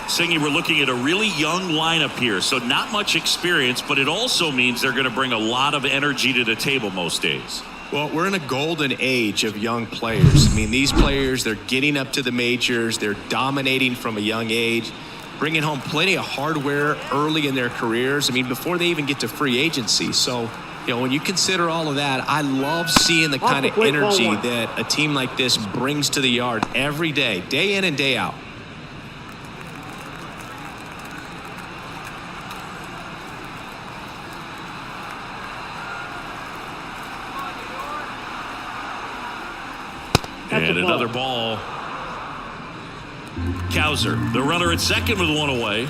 Singy, we're looking at a really young lineup here, so not much experience, but it also means they're going to bring a lot of energy to the table most days. Well, we're in a golden age of young players. I mean, these players, they're getting up to the majors. They're dominating from a young age, bringing home plenty of hardware early in their careers. I mean, before they even get to free agency. So, you know, when you consider all of that, I love seeing the kind of energy that a team like this brings to the yard every day in and day out. And another ball. Cowser, the runner at second with one away.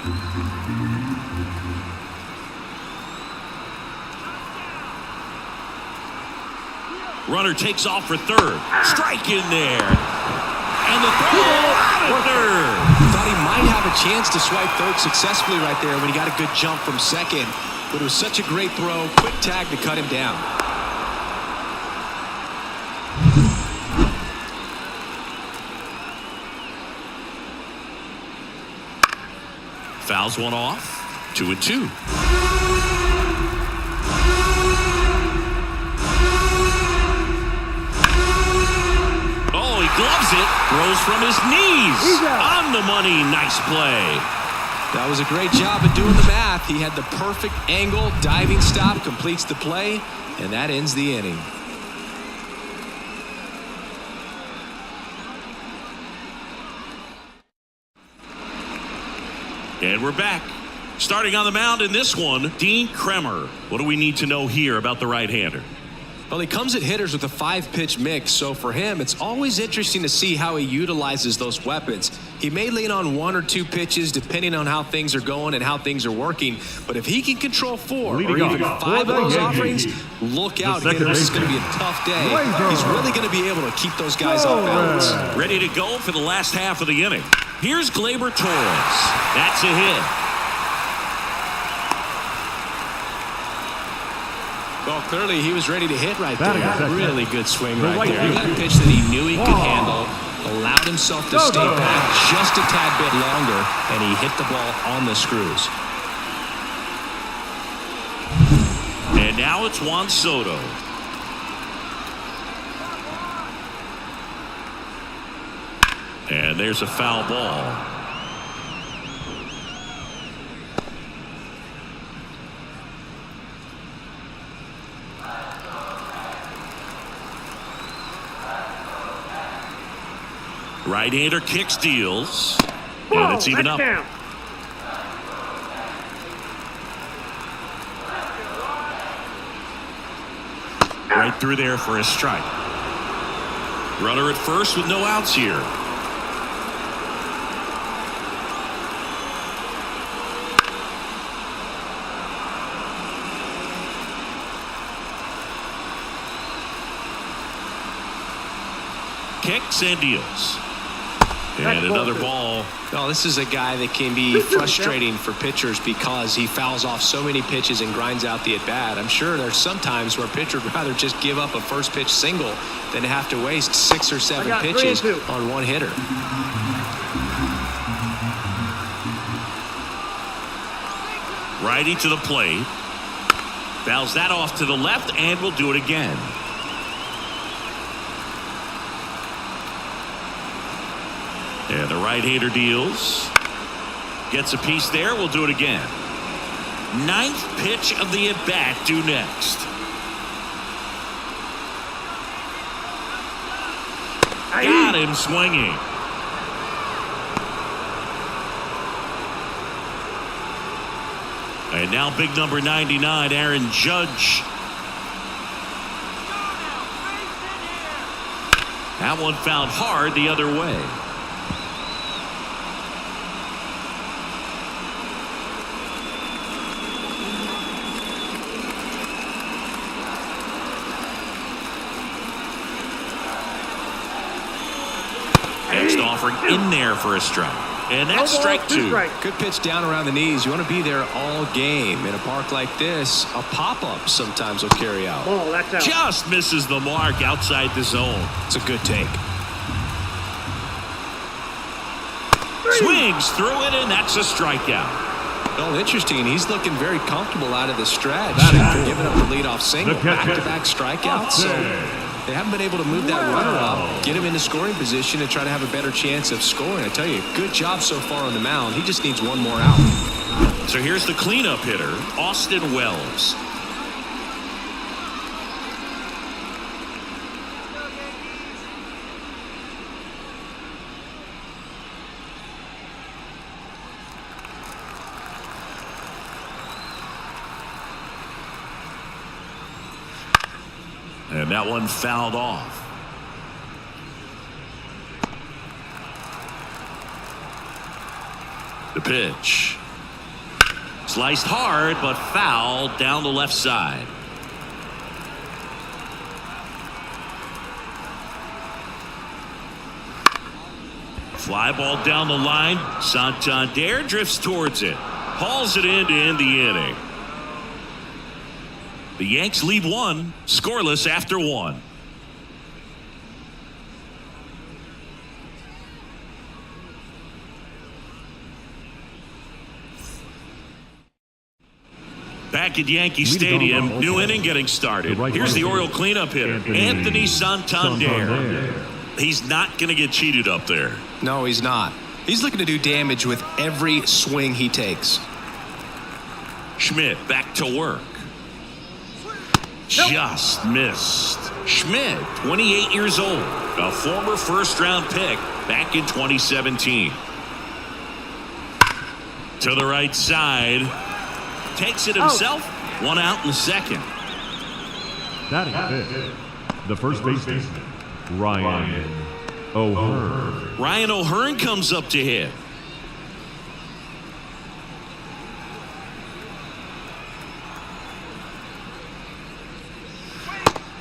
Runner takes off for third. Strike in there. And the throw out of third. Thought he might have a chance to swipe third successfully right there when he got a good jump from second. But it was such a great throw. Quick tag to cut him down. Fouls one off. 2-2. Oh, he gloves it. Throws from his knees. On the money. Nice play. That was a great job of doing the math. He had the perfect angle. Diving stop completes the play. And that ends the inning. And we're back. Starting on the mound in this one, Dean Kremer. What do we need to know here about the right-hander? Well, he comes at hitters with a 5-pitch mix, so for him, it's always interesting to see how he utilizes those weapons. He may lean on 1 or 2 pitches depending on how things are going and how things are working, but if he can control 4 or even 5 of those offerings, look out, hitters. This is going to be a tough day. He's really going to be able to keep those guys off balance. Ready to go for the last half of the inning. Here's Gleyber Torres. That's a hit. Well, clearly he was ready to hit right there. Really good swing right there. He got a pitch that he knew he could handle, allowed himself to stay back just a tad bit longer, and he hit the ball on the screws. And now it's Juan Soto. And there's a foul ball. Right-hander kicks, deals, and it's even up. Right through there for a strike. Runner at first with no outs here. Kicks and deals. And another ball. Well, this is a guy that can be frustrating for pitchers because he fouls off so many pitches and grinds out the at-bat. I'm sure there's some times where a pitcher would rather just give up a first pitch single than have to waste 6 or 7 pitches on one hitter. Righty to the plate. Fouls that off to the left and will do it again. And the right-hander deals. Gets a piece there. We'll do it again. 9th pitch of the at-bat due next. Got him swinging. And now big number 99, Aaron Judge. That one fouled hard the other way. Next offering in there for a strike. And that's strike 2. Good pitch down around the knees. You want to be there all game. In a park like this, a pop-up sometimes will carry out. That's out. Just misses the mark outside the zone. It's a good take. Swings through it, and that's a strikeout. Well, interesting. He's looking very comfortable out of the stretch. Giving up the leadoff single. Back-to-back strikeouts. So they haven't been able to move that runner up, get him into scoring position, and try to have a better chance of scoring. I tell you, good job so far on the mound. He just needs one more out. So here's the cleanup hitter, Austin Wells. And that one fouled off. The pitch. Sliced hard, but fouled down the left side. Fly ball down the line. Santander drifts towards it. Hauls it in to end the inning. The Yanks lead 1, scoreless after 1. Back at Yankee Stadium, new inning getting started. Here's the Oriole cleanup hitter, Anthony Santander. He's not going to get cheated up there. No, he's not. He's looking to do damage with every swing he takes. Schmidt back to work. Just missed. Schmidt, 28 years old, a former first-round pick back in 2017. To the right side. Takes it himself. One out in the second. Batting fifth, the first baseman, Ryan O'Hearn. Ryan O'Hearn comes up to hit.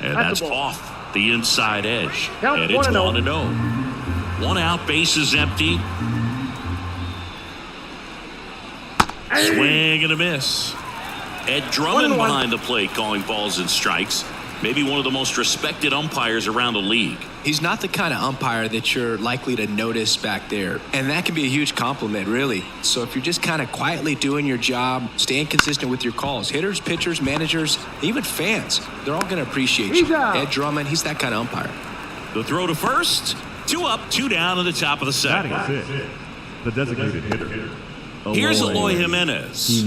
And that's off the inside edge. And it's 1-0. 1 out, bases empty. Swing and a miss. Ed Drummond behind the plate calling balls and strikes. Maybe one of the most respected umpires around the league. He's not the kind of umpire that you're likely to notice back there. And that can be a huge compliment, really. So if you're just kind of quietly doing your job, staying consistent with your calls, hitters, pitchers, managers, even fans, they're all going to appreciate you. Ed Drummond, he's that kind of umpire. The throw to first. 2 up, 2 down at the top of the second. Batting sixth, the designated hitter, Here's Eloy Jimenez.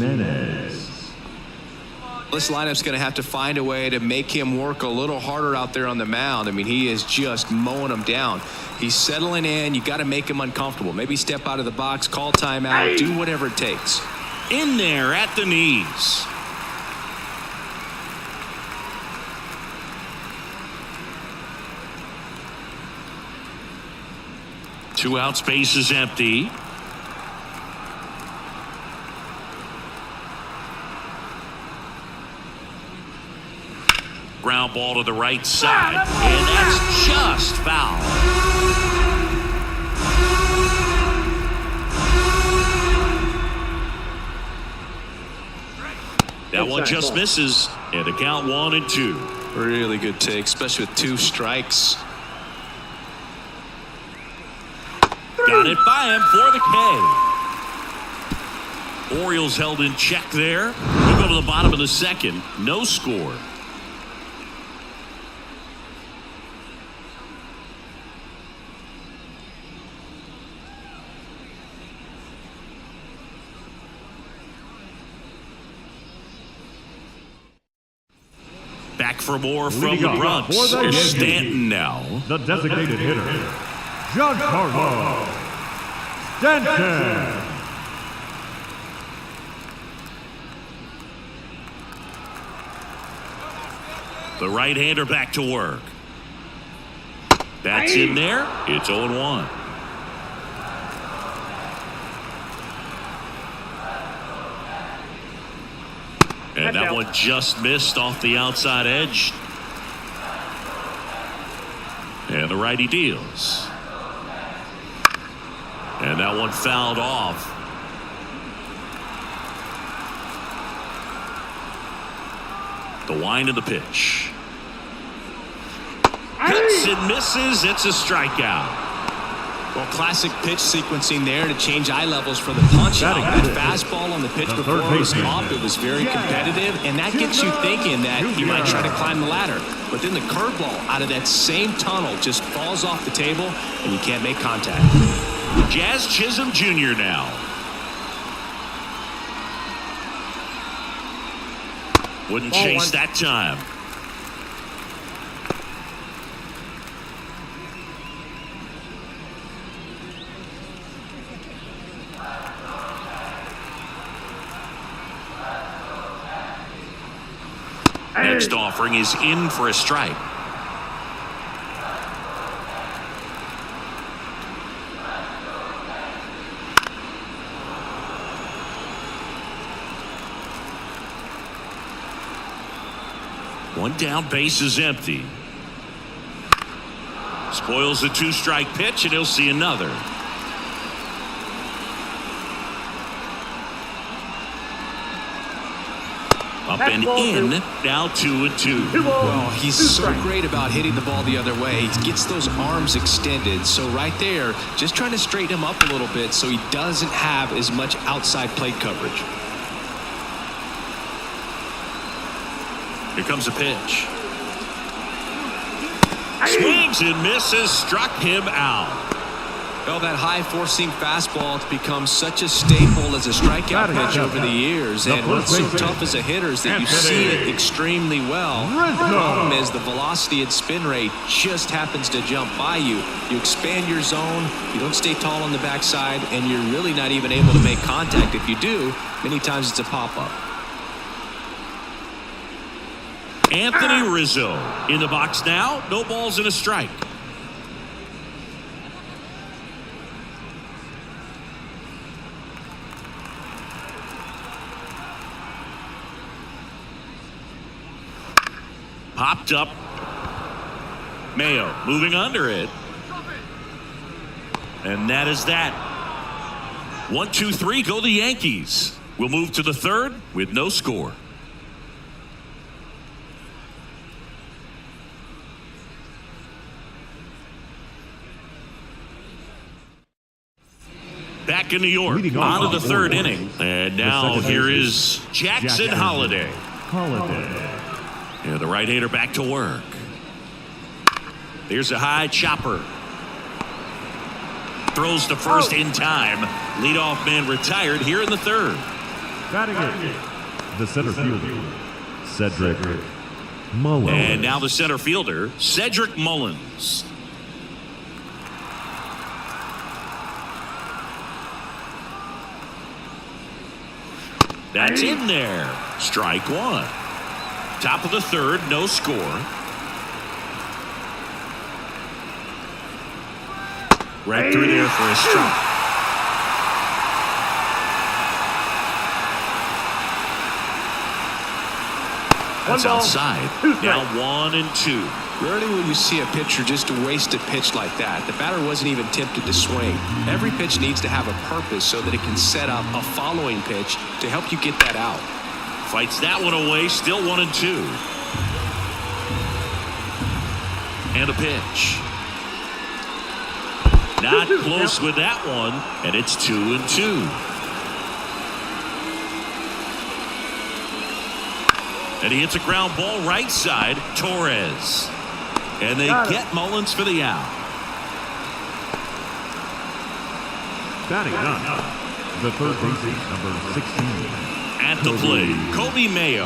This lineup's going to have to find a way to make him work a little harder out there on the mound. I mean, he is just mowing them down. He's settling in. You got to make him uncomfortable. Maybe step out of the box, call timeout, do whatever it takes. In there at the knees. Two out, space is empty. Ground ball to the right side, and that's just foul. That one just misses, and the count 1-2. Really good take, especially with 2 strikes. Got it by him for the K. Orioles held in check there. We go to the bottom of the second. No score. Back for more from the Bronx. Here's Stanton now. The designated hitter, Giancarlo Stanton. The right-hander back to work. That's in there. It's 0-1. And that one just missed off the outside edge. And the righty deals. And that one fouled off. The wind of the pitch. Hits and misses. It's a strikeout. Well, classic pitch sequencing there to change eye levels for the punch out. That fastball on the pitch before it was off, it was very competitive, and that gets you thinking that he might try to climb the ladder. But then the curveball out of that same tunnel just falls off the table, and you can't make contact. Jazz Chisholm Jr. now. Wouldn't chase that time. Next offering is in for a strike. One down, base is empty. Spoils the 2-strike pitch, and he'll see another. Up and in, now 2-2. Well, he's so great about hitting the ball the other way. He gets those arms extended. So right there, just trying to straighten him up a little bit so he doesn't have as much outside plate coverage. Here comes a pitch. Swings and misses, struck him out. Well, that high four-seam fastball has become such a staple as a strikeout pitch over the years. And what's so tough as a hitter is that you see it extremely well. The problem is the velocity and spin rate just happens to jump by you. You expand your zone, you don't stay tall on the backside, and you're really not even able to make contact. If you do, many times it's a pop-up. Anthony Rizzo in the box now. No balls and a strike. Popped up. Mayo moving under it. And that is that. 1-2-3 go the Yankees. We'll move to the third with no score. Back in New York, on to the third inning. And now here is Jackson Holiday. Yeah, the right-hander back to work. There's a high chopper. Throws to first in time. Leadoff man retired here in the third. Batting it, the center fielder, Cedric Mullins. And now the center fielder, Cedric Mullins. That's in there. Strike one. Top of the third, no score. Right through there for a strike. That's outside. Now 1-2. Rarely will you see a pitcher just waste a pitch like that. The batter wasn't even tempted to swing. Every pitch needs to have a purpose so that it can set up a following pitch to help you get that out. Fights that one away, still 1-2. And a pitch. Not close with that one, and it's 2-2. And he hits a ground ball right side, Torres. And they get Mullins for the out. Batting up, the third baseman, number 16. At the plate, Kobe Mayo.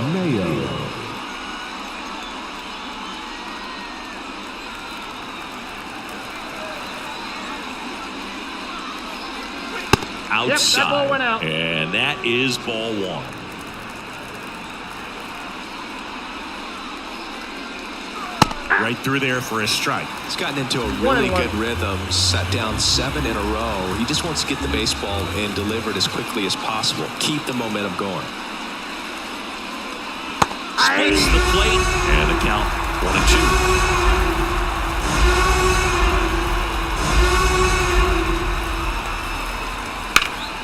Outside. That ball went out. And that is ball one. Right through there for a strike. He's gotten into a really good rhythm, set down 7 in a row. He just wants to get the baseball and deliver it as quickly as possible. Keep the momentum going. Spins the plate and the count 1-2.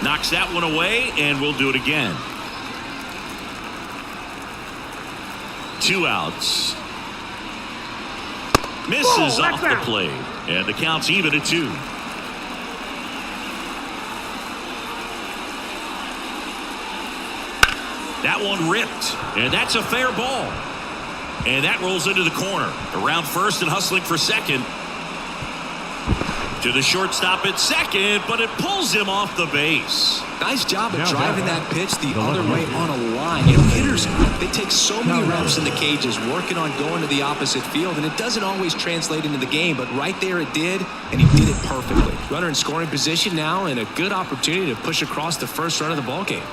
Knocks that one away, and we'll do it again. 2 outs. Misses off the plate, and the count's even at 2. That one ripped, and that's a fair ball. And that rolls into the corner. Around first and hustling for second. To the shortstop at second, but it pulls him off the base. Nice job of driving that pitch the other way on a line. You know, hitters, they take so many reps in the cages working on going to the opposite field, and it doesn't always translate into the game, but right there it did, and he did it perfectly. Runner in scoring position now, and a good opportunity to push across the first run of the ball game.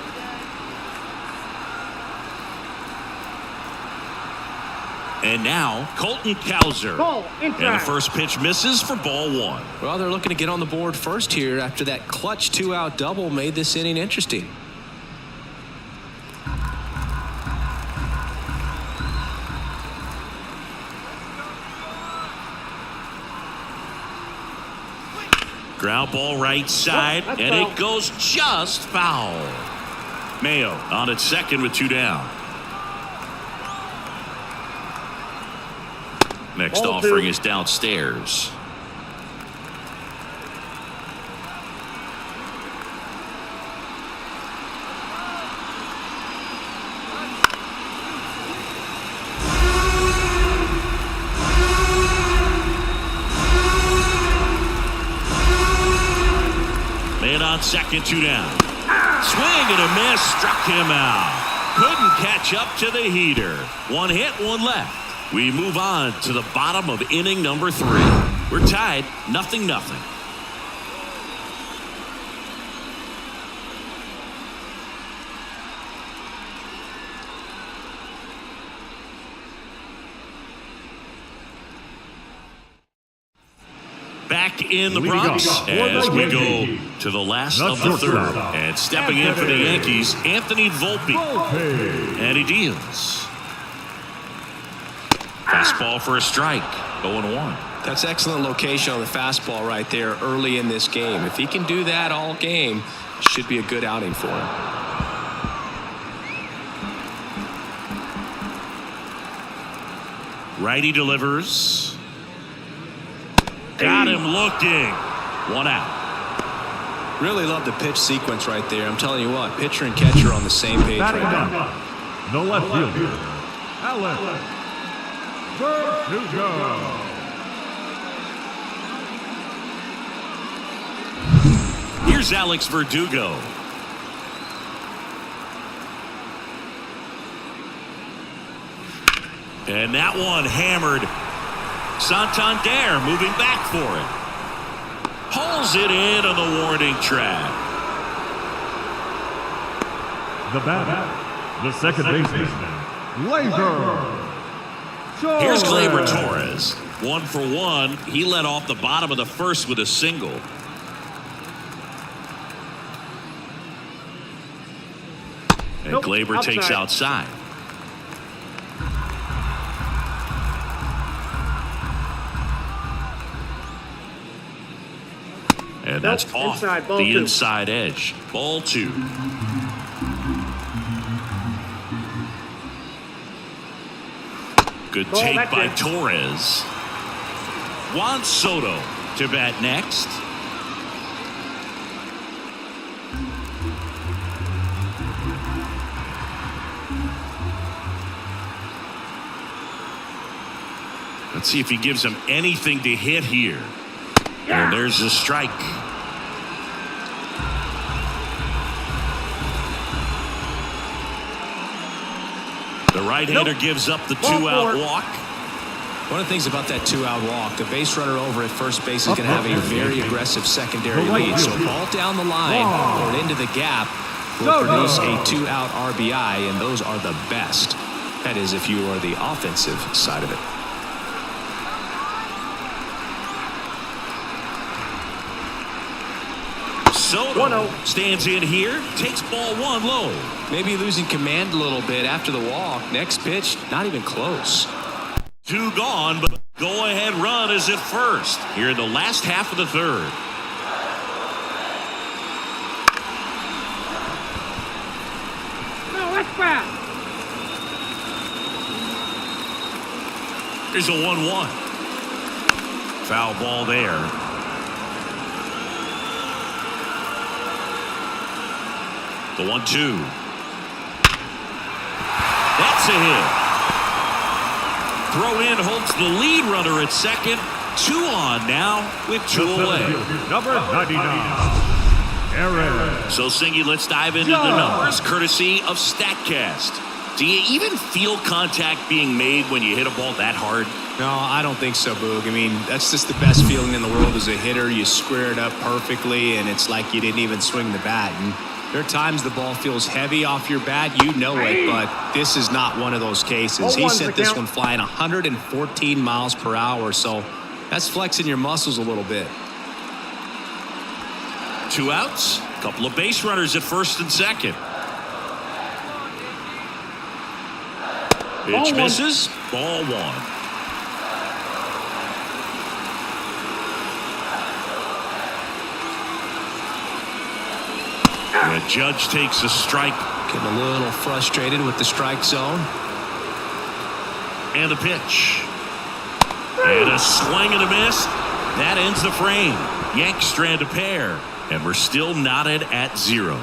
And now, Colton Cowser. And the first pitch misses for ball one. Well, they're looking to get on the board first here after that clutch 2-out double made this inning interesting. Ground ball right side, and it goes just foul. Mayo on at second with 2 down. Next offering is downstairs. on second, 2 down. Swing and a miss, struck him out. Couldn't catch up to the heater. 1 hit, 1 left. We move on to the bottom of inning number 3. We're tied, 0-0. Back in the Bronx as we go to the last of the 3rd. And stepping in for the Yankees, Anthony Volpe. And he deals. Fastball for a strike. 0-1. That's excellent location on the fastball right there early in this game. If he can do that all game, it should be a good outing for him. Righty delivers. Got him looking. 1 out. Really love the pitch sequence right there. I'm telling you what, pitcher and catcher on the same page right now. The left fielder, Alex Verdugo. Here's Alex Verdugo. And that one hammered. Santander moving back for it. Pulls it in on the warning track. The batter, the second baseman, Gleyber. Here's Gleyber Torres. 1 for 1. He led off the bottom of the 1st with a single. And Gleyber takes outside. And that's off the inside edge. Ball 2. Good take by Torres. Juan Soto to bat next. Let's see if he gives him anything to hit here. And there's a strike. The right-hander gives up the 2-out walk. One of the things about that 2-out walk, the base runner over at first base is going to have a very aggressive secondary lead. So ball down the line or into the gap will produce a 2-out RBI, and those are the best. That is if you are the offensive side of it. Soto stands in here, takes ball 1 low. Maybe losing command a little bit after the walk. Next pitch, not even close. 2 gone, but go-ahead run is at first here in the last half of the 3rd. No, that's bad. There's a 1-1. Foul ball there. The 1-2. That's a hit. Throw in holds the lead runner at second. 2 on now with 2 away. Number 99, Aaron. So, Singy, let's dive into the numbers courtesy of StatCast. Do you even feel contact being made when you hit a ball that hard? No, I don't think so, Boog. I mean, that's just the best feeling in the world as a hitter. You square it up perfectly, and it's like you didn't even swing the bat. And there are times the ball feels heavy off your bat. You know it, but this is not one of those cases. He sent this one flying 114 miles per hour, so that's flexing your muscles a little bit. 2 outs, a couple of base runners at first and second. Pitch misses, ball 1. And Judge takes a strike. Getting a little frustrated with the strike zone. And the pitch. And a swing and a miss. That ends the frame. Yanks strand a pair. And we're still knotted at 0.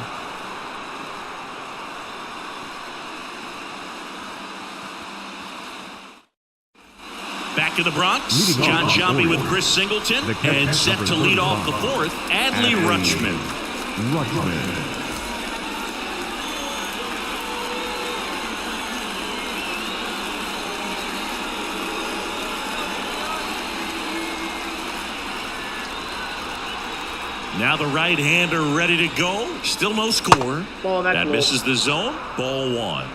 Back in the Bronx, John Sciambi with Chris Singleton. And set to lead off the 4th, Adley Rutschman. Rushman. Now the right-hander ready to go. Still no score. That misses the zone. Ball one.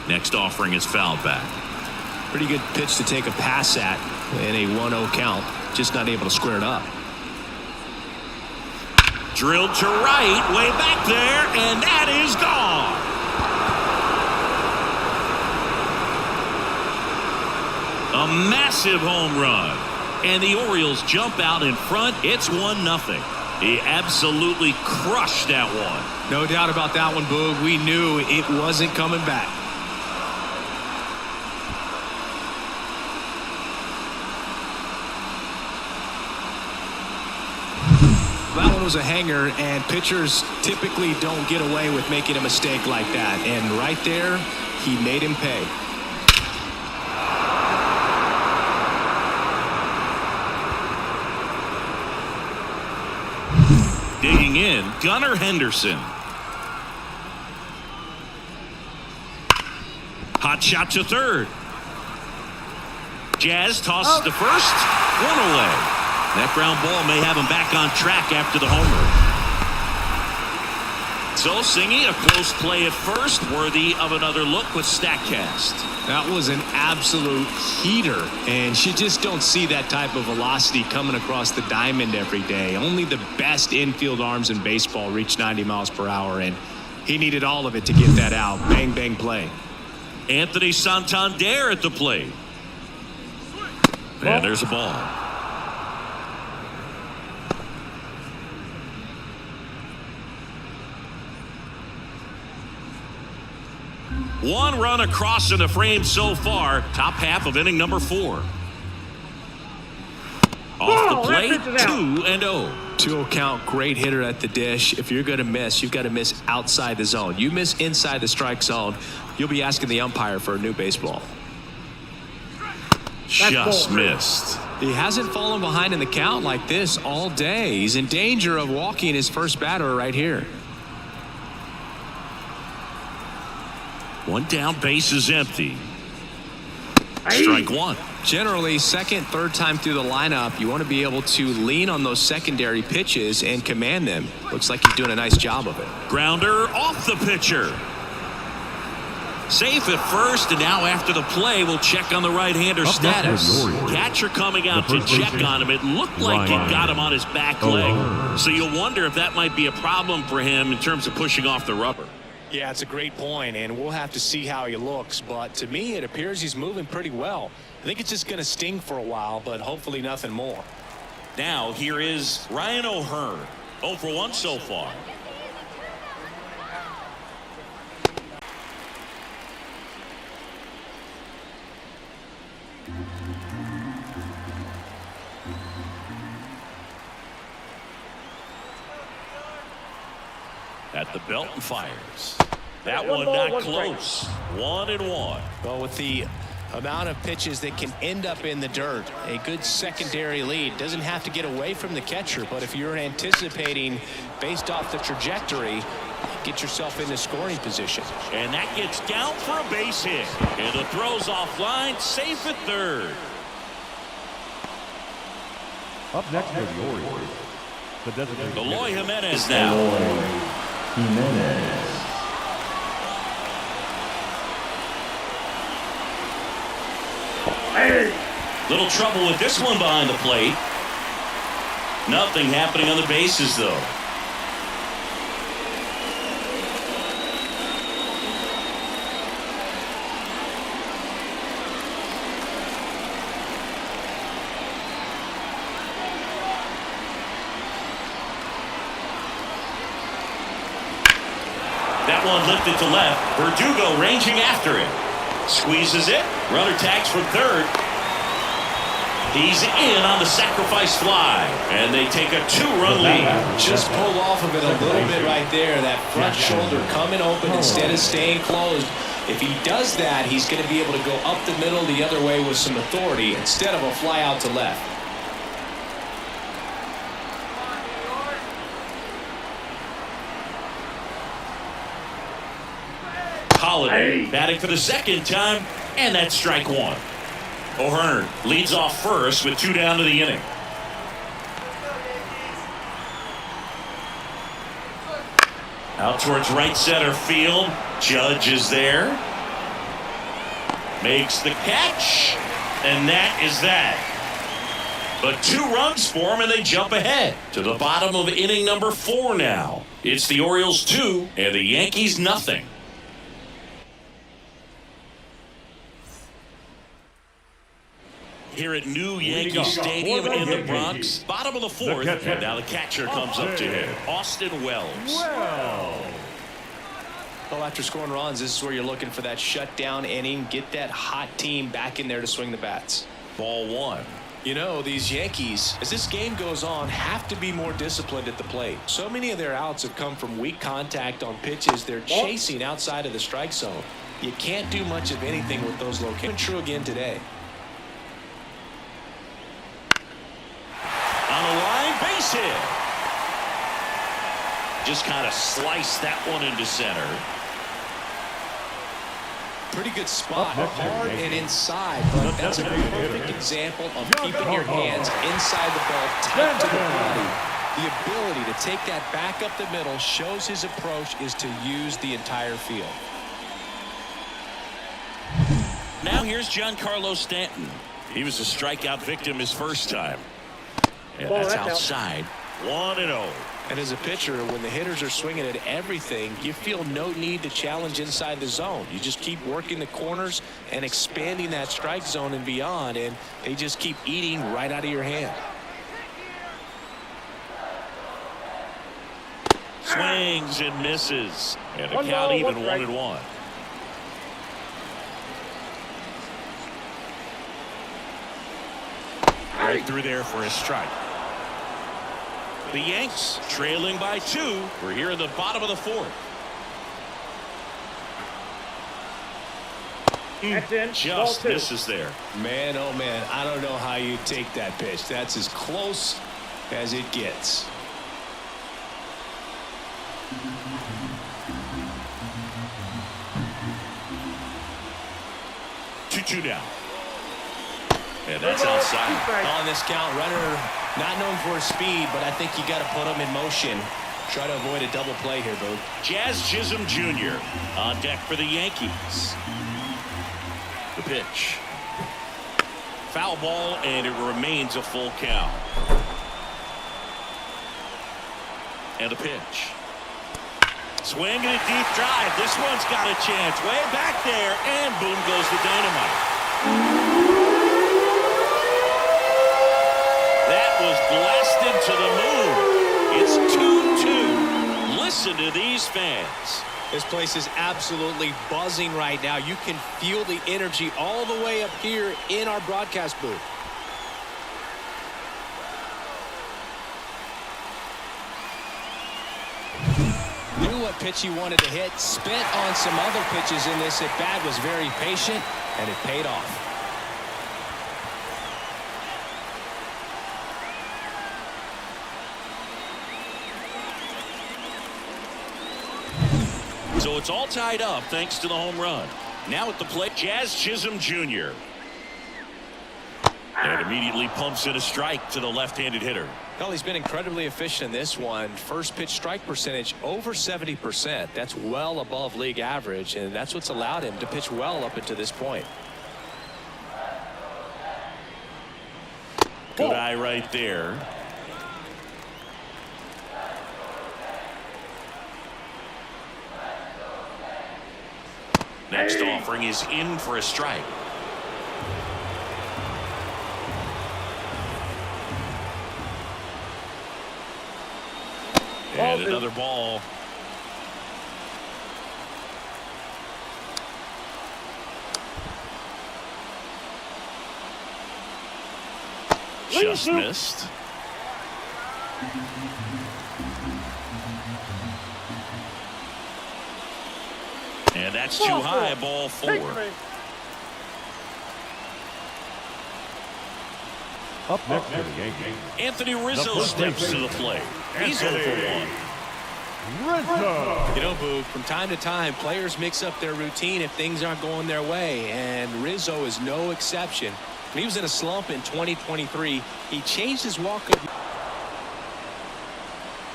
Next offering is fouled back. Pretty good pitch to take a pass at in a 1-0 count. Just not able to square it up. Drilled to right, way back there, and that is gone. A massive home run. And the Orioles jump out in front. It's 1-0. He absolutely crushed that one. No doubt about that one, Boog. We knew it wasn't coming back. That one was a hanger, and pitchers typically don't get away with making a mistake like that. And right there, he made him pay. Digging in, Gunnar Henderson. Hot shot to third. Jazz tosses to first. One away. That ground ball may have him back on track after the homer. So Singy, a close play at first, worthy of another look with StatCast. That was an absolute heater, and you just don't see that type of velocity coming across the diamond every day. Only the best infield arms in baseball reach 90 miles per hour, and he needed all of it to get that out. Bang, bang play. Anthony Santander at the plate. And there's a ball. One run across in the frame so far. Top half of inning number 4. Off the plate, 2-0. 2-0 count, great hitter at the dish. If you're going to miss, you've got to miss outside the zone. You miss inside the strike zone, you'll be asking the umpire for a new baseball. Just missed. He hasn't fallen behind in the count like this all day. He's in danger of walking his first batter right here. One down, base is empty. Strike one. Generally, second, third time through the lineup, you want to be able to lean on those secondary pitches and command them. Looks like he's doing a nice job of it. Grounder off the pitcher. Safe at first, and now after the play, we'll check on the right-hander status. Catcher coming out to check on him. It looked like it got him on his back leg. So you'll wonder if that might be a problem for him in terms of pushing off the rubber. Yeah, it's a great point, and we'll have to see how he looks. But to me, it appears he's moving pretty well. I think it's just going to sting for a while, but hopefully nothing more. Now, here is Ryan O'Hearn. 0 for 1 so far. At the belt and fires. That one not close. 1-1. Well, with the amount of pitches that can end up in the dirt, a good secondary lead. Doesn't have to get away from the catcher, but if you're anticipating based off the trajectory, get yourself into scoring position. And that gets down for a base hit. And the throw's offline, safe at third. Up next for the Orioles, the designated Eloy Jimenez now. Little trouble with this one behind the plate. Nothing happening on the bases, though. That one lifted to left. Verdugo ranging after it. Squeezes it. Runner tags for third. He's in on the sacrifice fly. And they take a 2-run lead. Just pulled off of it a little bit right there. That front shoulder coming open instead of staying closed. If he does that, he's going to be able to go up the middle the other way with some authority instead of a fly out to left. Holiday batting for the second time, and that's strike one. O'Hearn leads off first with 2 down to the inning. Out towards right center field. Judge is there. Makes the catch, and that is that. But 2 runs for him, and they jump ahead to the bottom of inning number 4 now. It's the Orioles 2 and the Yankees nothing. Here at New Yankee Stadium in the Bronx, bottom of the 4th, and now the catcher comes up to hit, Austin Wells. Well, after scoring runs, this is where you're looking for that shutdown inning, get that hot team back in there to swing the bats. Ball 1. You know, these Yankees, as this game goes on, have to be more disciplined at the plate. So many of their outs have come from weak contact on pitches they're chasing outside of the strike zone. You can't do much of anything with those locations. True again today. On a line, base hit. Just kind of sliced that one into center. Pretty good spot, hard and inside, but that's a perfect example of keeping your hands inside the ball, tight to the body. The ability to take that back up the middle shows his approach is to use the entire field. Now here's Giancarlo Stanton. He was a strikeout victim his first time. And that's outside. 1-0. And as a pitcher, when the hitters are swinging at everything, you feel no need to challenge inside the zone. You just keep working the corners and expanding that strike zone and beyond, and they just keep eating right out of your hand. Swings and misses. And the count even 1-1. Right through there for a strike. The Yanks trailing by 2. We're here in the bottom of the 4th. Just misses there. Man, oh man, I don't know how you take that pitch. That's as close as it gets. Two down. And that's outside. On this count, runner not known for his speed, but I think you got to put him in motion. Try to avoid a double play here, Boo. Jazz Chisholm Jr. on deck for the Yankees. The pitch. Foul ball, and it remains a full count. And the pitch. Swing and a deep drive. This one's got a chance. Way back there, and boom goes the dynamite. That was blasted to the moon. It's 2-2. Listen to these fans. This place is absolutely buzzing right now. You can feel the energy all the way up here in our broadcast booth. Knew what pitch he wanted to hit. Spent on some other pitches in this at-bat. Was very patient, and it paid off. So it's all tied up thanks to the home run. Now at the plate, Jazz Chisholm Jr. And immediately pumps in a strike to the left-handed hitter. Well, he's been incredibly efficient in this one. First pitch strike percentage over 70%. That's well above league average, and that's what's allowed him to pitch well up until this point. Good eye right there. Next offering is in for a strike. And another ball. Just missed. And that's too high, ball 4. Up next for the Yankees, Anthony Rizzo steps to the plate. He's 0 for 1. Rizzo. You know, Boo, from time to time, players mix up their routine if things aren't going their way, and Rizzo is no exception. When he was in a slump in 2023, he changed his walk-up.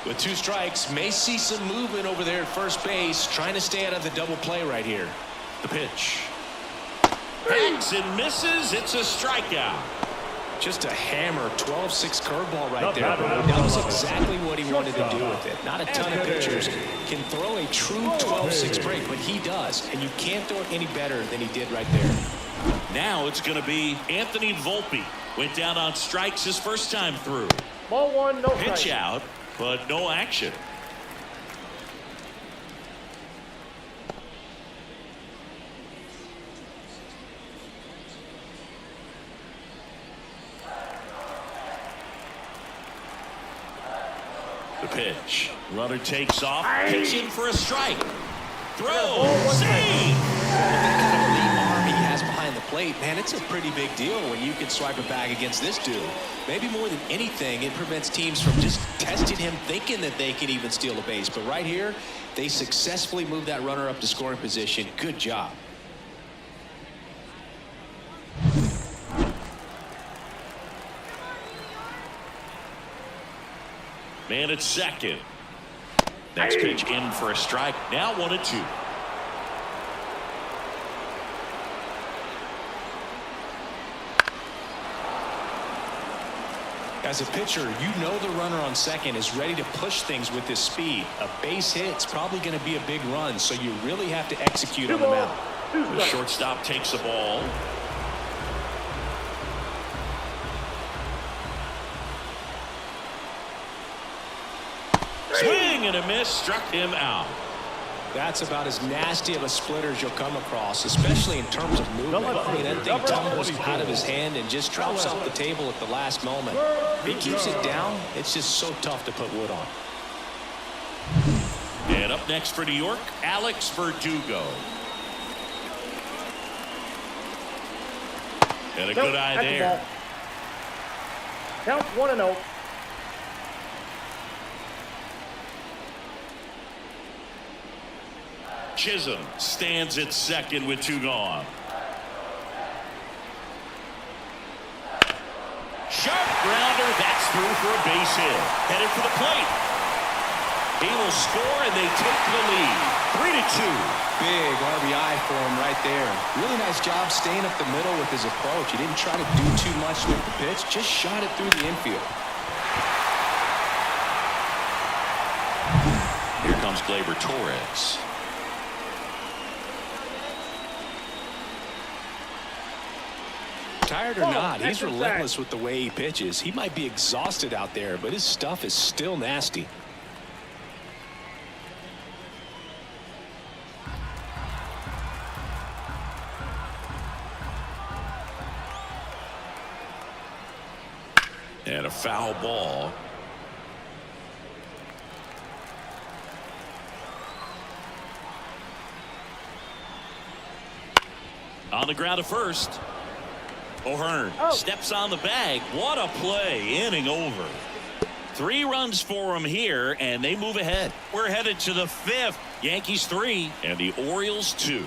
With 2 strikes, may see some movement over there at first base, trying to stay out of the double play right here. The pitch. Hacks and misses. It's a strikeout. Just a hammer, 12-6 curveball right there. That was exactly what he wanted to do with it. Not a ton of pitchers can throw a true 12-6 break, but he does. And you can't throw it any better than he did right there. Now it's going to be Anthony Volpe. Went down on strikes his first time through. Ball 1, no Pitch strike. out, but no action. The pitch. Runner takes off. Pitch in for a strike. Throw. Save. The arm he has behind the plate, man, it's a pretty big deal when you can swipe a bag against this dude. Maybe more than anything, it prevents teams from just testing him, thinking that they can even steal a base. But right here, they successfully moved that runner up to scoring position. Good job. Man at second. Next pitch in for a strike. Now 1-2. As a pitcher, you know the runner on second is ready to push things with his speed. A base hit's probably going to be a big run, so you really have to execute on the mound. The shortstop takes the ball. Swing and a miss, struck him out. That's about as nasty of a splitter as you'll come across, especially in terms of movement. I mean, that thing tumbles out of his hand and just drops off the table at the last moment. If he keeps it down, it's just so tough to put wood on. And up next for New York, Alex Verdugo. And a good eye there. Count 1-0. Chisholm stands at second with 2 gone. Sharp grounder, that's through for a base hit. Headed for the plate. He will score and they take the lead. 3-2. Big RBI for him right there. Really nice job staying up the middle with his approach. He didn't try to do too much with the pitch, just shot it through the infield. Here comes Gleyber Torres. Tired or not, he's relentless with the way he pitches. He might be exhausted out there, but his stuff is still nasty. And a foul ball. On the ground at first. O'Hearn steps on the bag. What a play. Inning over. 3 runs for him here, and they move ahead. We're headed to the 5th. Yankees 3 and the Orioles 2.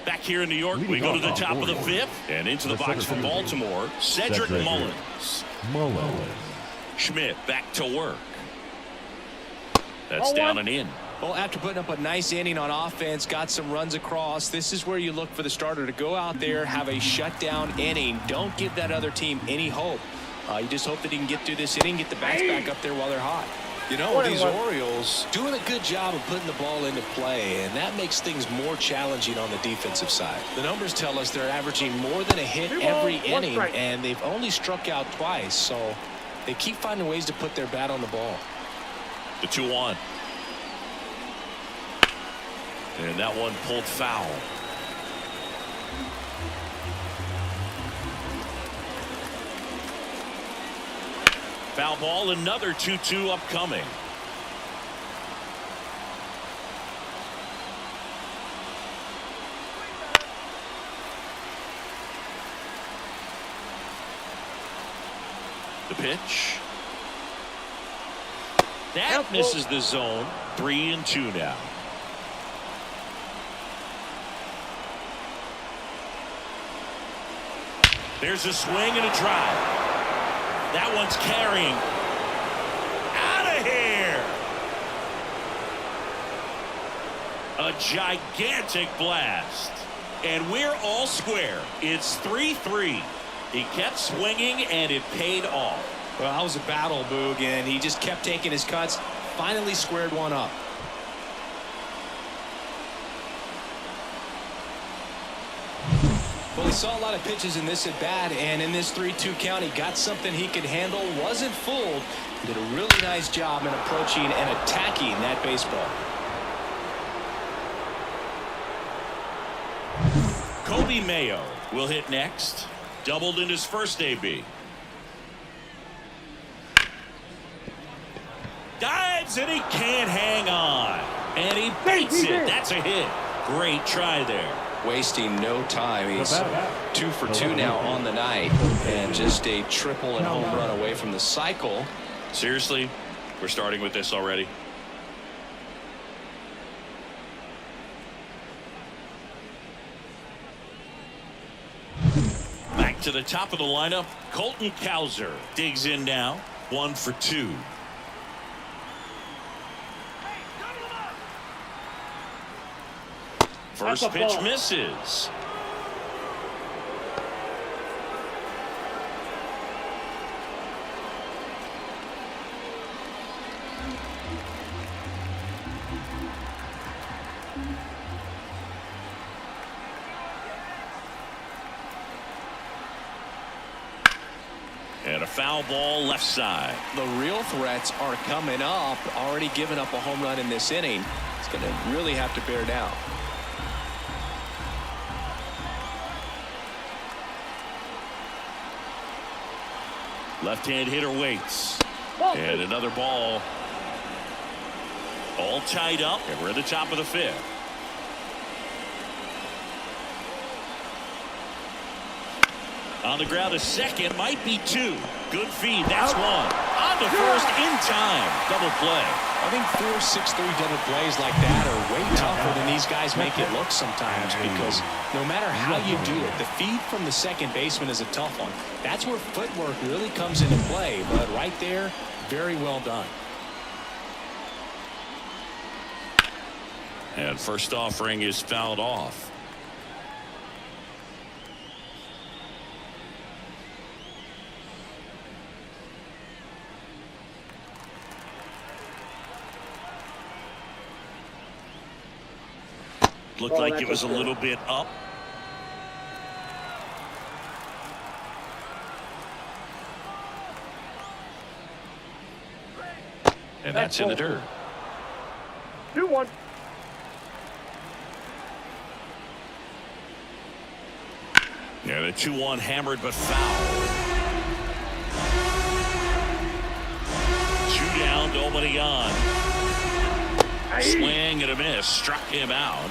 Back here in New York, we go to the top of the 5th and into the box for Baltimore. Cedric Mullins. Schmidt back to work. That's down and in. Well, after putting up a nice inning on offense, got some runs across, this is where you look for the starter to go out there, have a shutdown inning. Don't give that other team any hope. You just hope that he can get through this inning, get the bats back up there while they're hot. You know, these Orioles doing a good job of putting the ball into play, and that makes things more challenging on the defensive side. The numbers tell us they're averaging more than a hit every inning, and they've only struck out twice, so they keep finding ways to put their bat on the ball. The 2-1. And that one pulled foul. Foul ball, another 2-2 upcoming. The pitch. That misses the zone. 3-2 now. There's a swing and a drive. That one's carrying. Out of here. A gigantic blast. And we're all square. It's 3-3. He kept swinging, and it paid off. Well, that was a battle, Boog, and he just kept taking his cuts. Finally squared one up. Well, he saw a lot of pitches in this at bat, and in this 3-2 count, he got something he could handle. Wasn't fooled. Did a really nice job in approaching and attacking that baseball. Kobe Mayo will hit next. Doubled in his first AB. Dives and he can't hang on. And he beats it. That's a hit. Great try there. Wasting no time. He's 2 for 2 now on the night. And just a triple and home run away from the cycle. Seriously? We're starting with this already? Back to the top of the lineup. Colton Cowser digs in now. 1 for 2. First pitch misses. And a foul ball left side. The real threats are coming up. Already given up a home run in this inning. It's going to really have to bear down. Left-hand hitter waits. And another ball. All tied up, and we're at the top of the 5th. On the ground, a second, might be 2. Good feed, that's 1. On to first in time. Double play. I think 4 6-3 double plays like that are way tougher than these guys make it look sometimes, because no matter how you do it, the feed from the second baseman is a tough one. That's where footwork really comes into play, but right there, very well done. And first offering is fouled off. Looked like it was a little bit up. And that's in the dirt. 2-1. Yeah, the 2-1 hammered but foul. 2 down, nobody on. Swing and a miss, struck him out.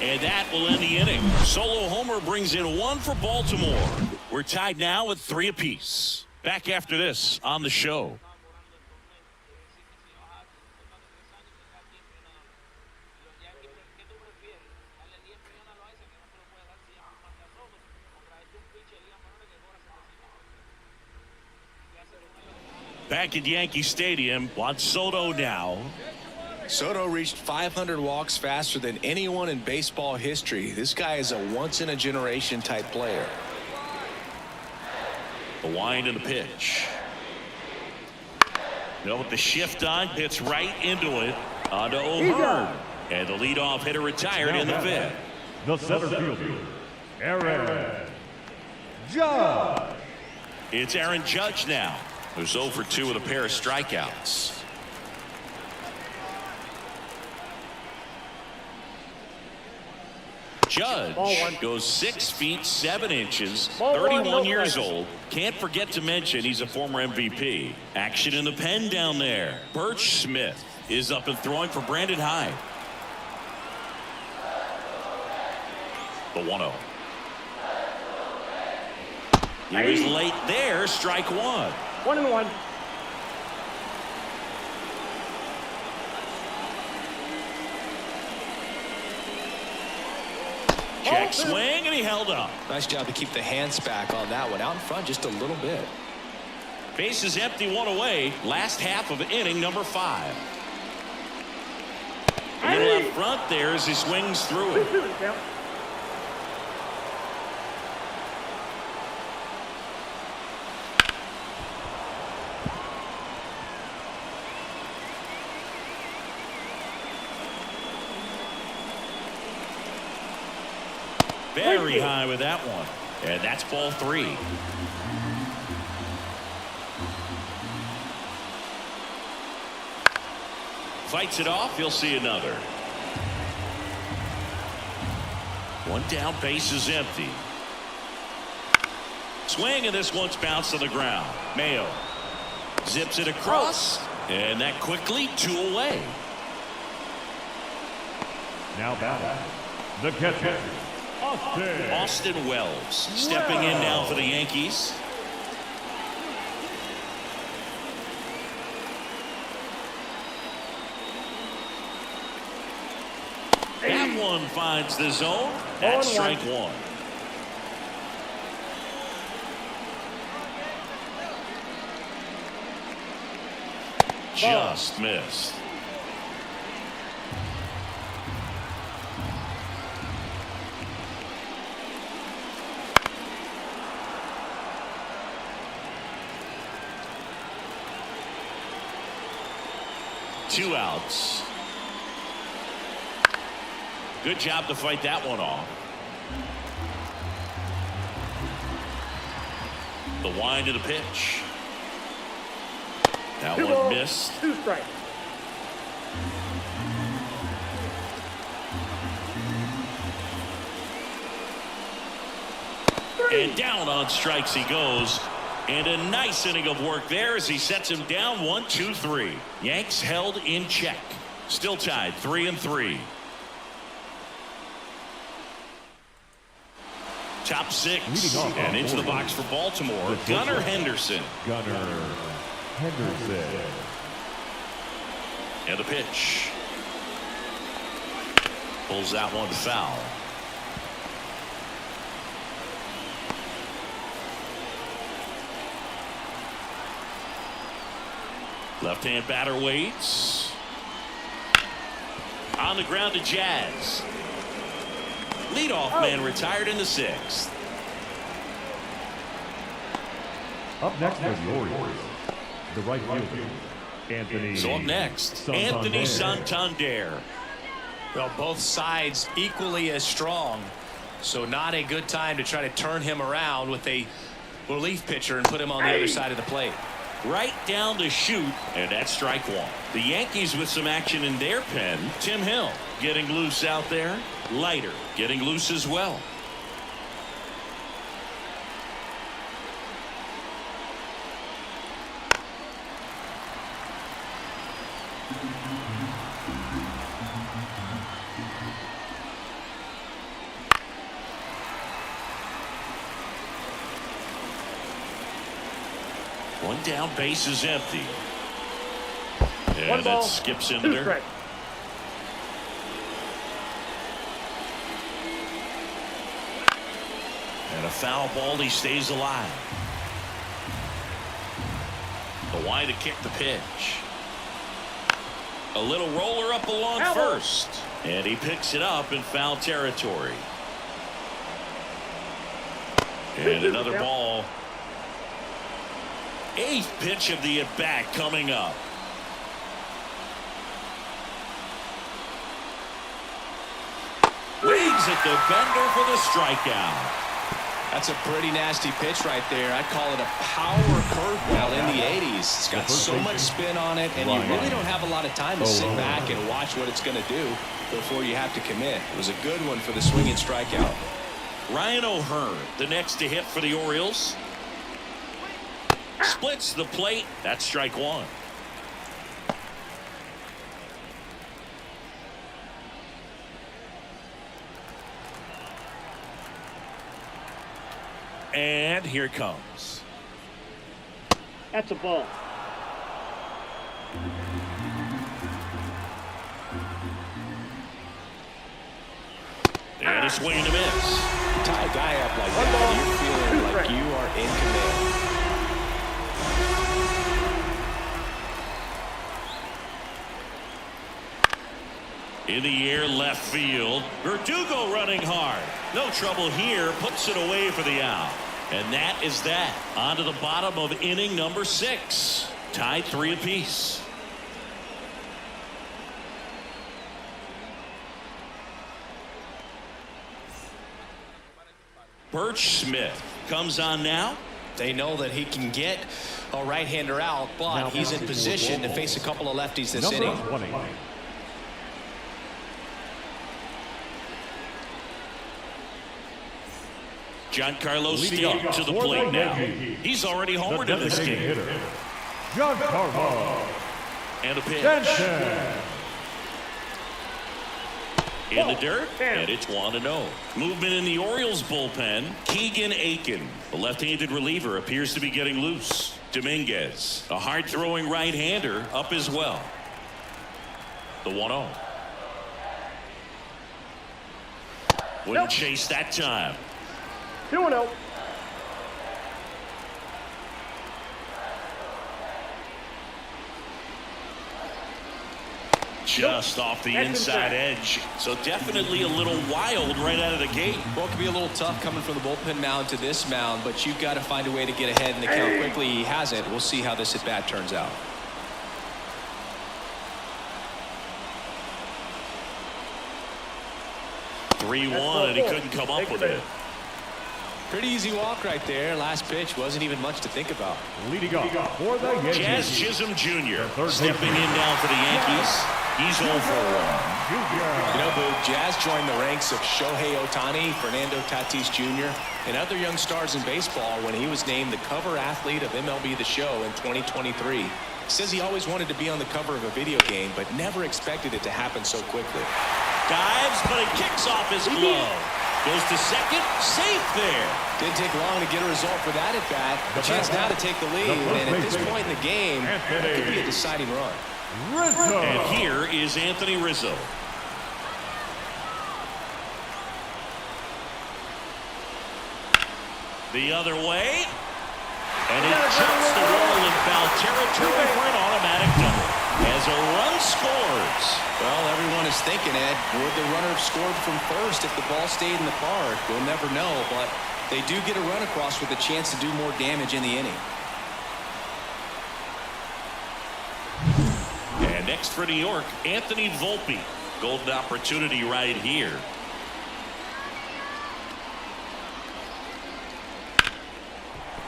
And that will end the inning. Solo homer brings in 1 for Baltimore. We're tied now at 3 apiece. Back after this on the show. Back at Yankee Stadium, Juan Soto now. Soto reached 500 walks faster than anyone in baseball history. This guy is a once-in-a-generation type player. The wind and the pitch. With the shift on, hits right into it. On to O'Hearn. And the leadoff hitter retired in the 5th. The center fielder, Aaron Judge. It's Aaron Judge now, who's 0 for 2 with a pair of strikeouts. Judge Ball one. goes 6 feet 7 inches, Ball one, 31 no years strikes. old. Can't forget to mention he's a former MVP. Action in the pen down there. Birch Smith is up and throwing for Brandon Hyde. The 1-0. He was late there. Strike one. 1-1. Check swing, and he held up. Nice job to keep the hands back on that one. Out in front just a little bit. Base is empty, 1 away. Last half of inning number 5. A little up front there as he swings through it. Very high with that one. And that's ball 3. Fights it off. He'll see another. 1 down, base is empty. Swing, and this one's bounced to the ground. Mayo zips it across, and that quickly 2 away. Now batting, the catcher, Austin Wells stepping in now for the Yankees. That one finds the zone. That's strike 1. Just missed. Two outs. Good job to fight that one off. The wind of the pitch. That 2 one balls, missed. 2 strikes. And down on strikes he goes. And a nice inning of work there as he sets him down 1-2-3. Yanks held in check. Still tied 3-3. Top 6 and into the box for Baltimore. Gunnar Henderson. Gunnar Henderson. And the pitch. Pulls that one foul. Left-hand batter waits. On the ground to Jazz. Leadoff man retired in the 6th. Up next for the Orioles, the right fielder, Anthony. So up next, Anthony Santander. Well, both sides equally as strong, so not a good time to try to turn him around with a relief pitcher and put him on the other side of the plate. Right down to shoot, and that's strike 1. The Yankees with some action in their pen. Tim Hill getting loose out there. Leiter getting loose as well. One down, base is empty. And 1 ball, that skips in 2 there. strikes. And a foul ball, he stays alive. The wide to kick the pitch. A little roller up along first. And he picks it up in foul territory. And another ball. 8th pitch of the at-bat coming up. Rings at the bender for the strikeout. That's a pretty nasty pitch right there. I'd call it a power curveball in the 80s. It's got so much spin on it, and you really don't have a lot of time to sit back and watch what it's going to do before you have to commit. It was a good one for the swinging strikeout. Ryan O'Hearn, the next to hit for the Orioles. Splits the plate. That's strike one. And here it comes. That's a ball. And a swing and a miss. Tie a guy up like that, you're feeling like you are in command. In the air, left field. Verdugo running hard. No trouble here. Puts it away for the out. And that is that. On to the bottom of inning number 6. Tied 3 apiece. Birch Smith comes on now. They know that he can get a right-hander out, but he's in position to face a couple of lefties this inning. Giancarlo Stanton to the plate now. He's already homered in this game. Giancarlo. And a pitch. In the dirt, and it's 1-0. Movement in the Orioles bullpen. Keegan Aiken, the left-handed reliever, appears to be getting loose. Dominguez, a hard-throwing right-hander, up as well. The 1-0. Wouldn't chase that time. 2-0. Just off the inside edge. So definitely a little wild right out of the gate. Well, it could be a little tough coming from the bullpen mound to this mound, but you've got to find a way to get ahead in the count quickly. He hasn't. We'll see how this at-bat turns out. And he couldn't come up with it. Pretty easy walk right there. Last pitch wasn't even much to think about. Leading off for the Yankees. Jazz Chisholm Jr. stepping in now for the Yankees. He's 0 for 1. You know, Boog, Jazz joined the ranks of Shohei Ohtani, Fernando Tatis Jr., and other young stars in baseball when he was named the cover athlete of MLB The Show in 2023. He says he always wanted to be on the cover of a video game, but never expected it to happen so quickly. Dives, but it kicks off his glove. Goes to second, safe there. Didn't take long to get a result for that at bat. A chance now to take the lead, and at this point in the game, that could be a deciding run. And here is Anthony Rizzo. The other way, and it jumps the wall in foul territory for an automatic double. As a run scores. Well, everyone is thinking, Ed, would the runner have scored from first if the ball stayed in the park? We'll never know, but they do get a run across with a chance to do more damage in the inning. And next for New York, Anthony Volpe. Golden opportunity right here.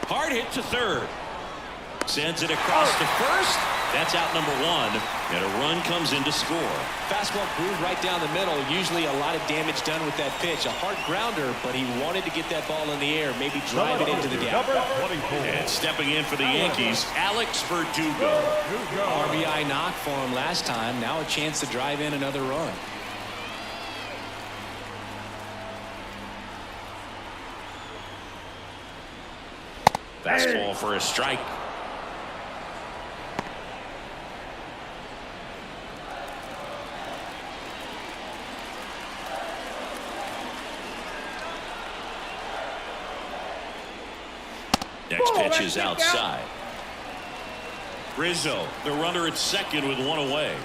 Hard hit to third. Sends it across to first. That's out number 1, and a run comes in to score. Fastball groove right down the middle. Usually a lot of damage done with that pitch. A hard grounder, but he wanted to get that ball in the air, maybe drive it into the gap. And stepping in for the Yankees, Alex Verdugo. RBI knock for him last time. Now a chance to drive in another run. Fastball for a strike. Next pitch is outside. Rizzo, the runner at second with 1 away.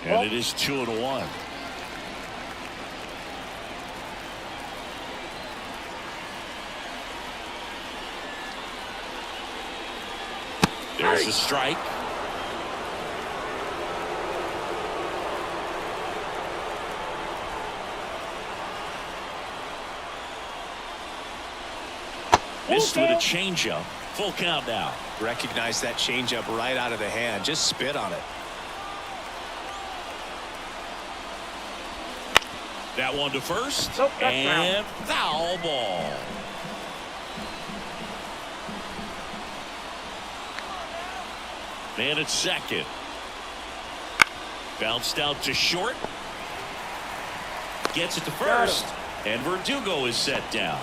And it is 2-1. There's a strike. Missed with a changeup. Full count now. Recognize that changeup right out of the hand. Just spit on it. That one to first. Nope, that's and foul ball. Man at second. Bounced out to short. Gets it to first. And Verdugo is set down.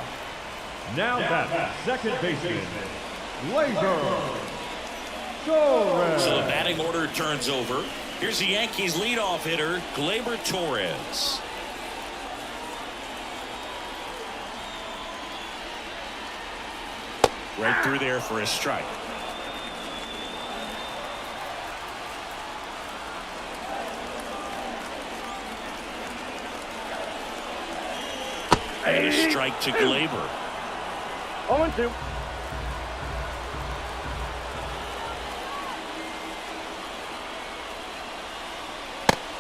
Now that second baseman, Gleyber Torres. So the batting order turns over. Here's the Yankees leadoff hitter, Gleyber Torres. Right through there for a strike. And a strike to Gleyber. 0-2.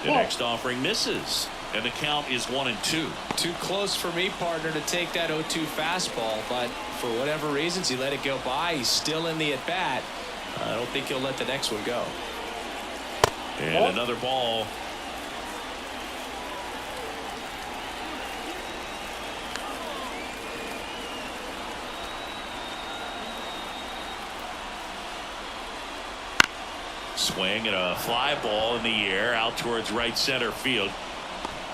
The next offering misses. And the count is 1-2. Too close for me, partner, to take that 0-2 fastball, but for whatever reasons he let it go by. He's still in the at-bat. I don't think he'll let the next one go. And another ball. Swing and a fly ball in the air out towards right center field.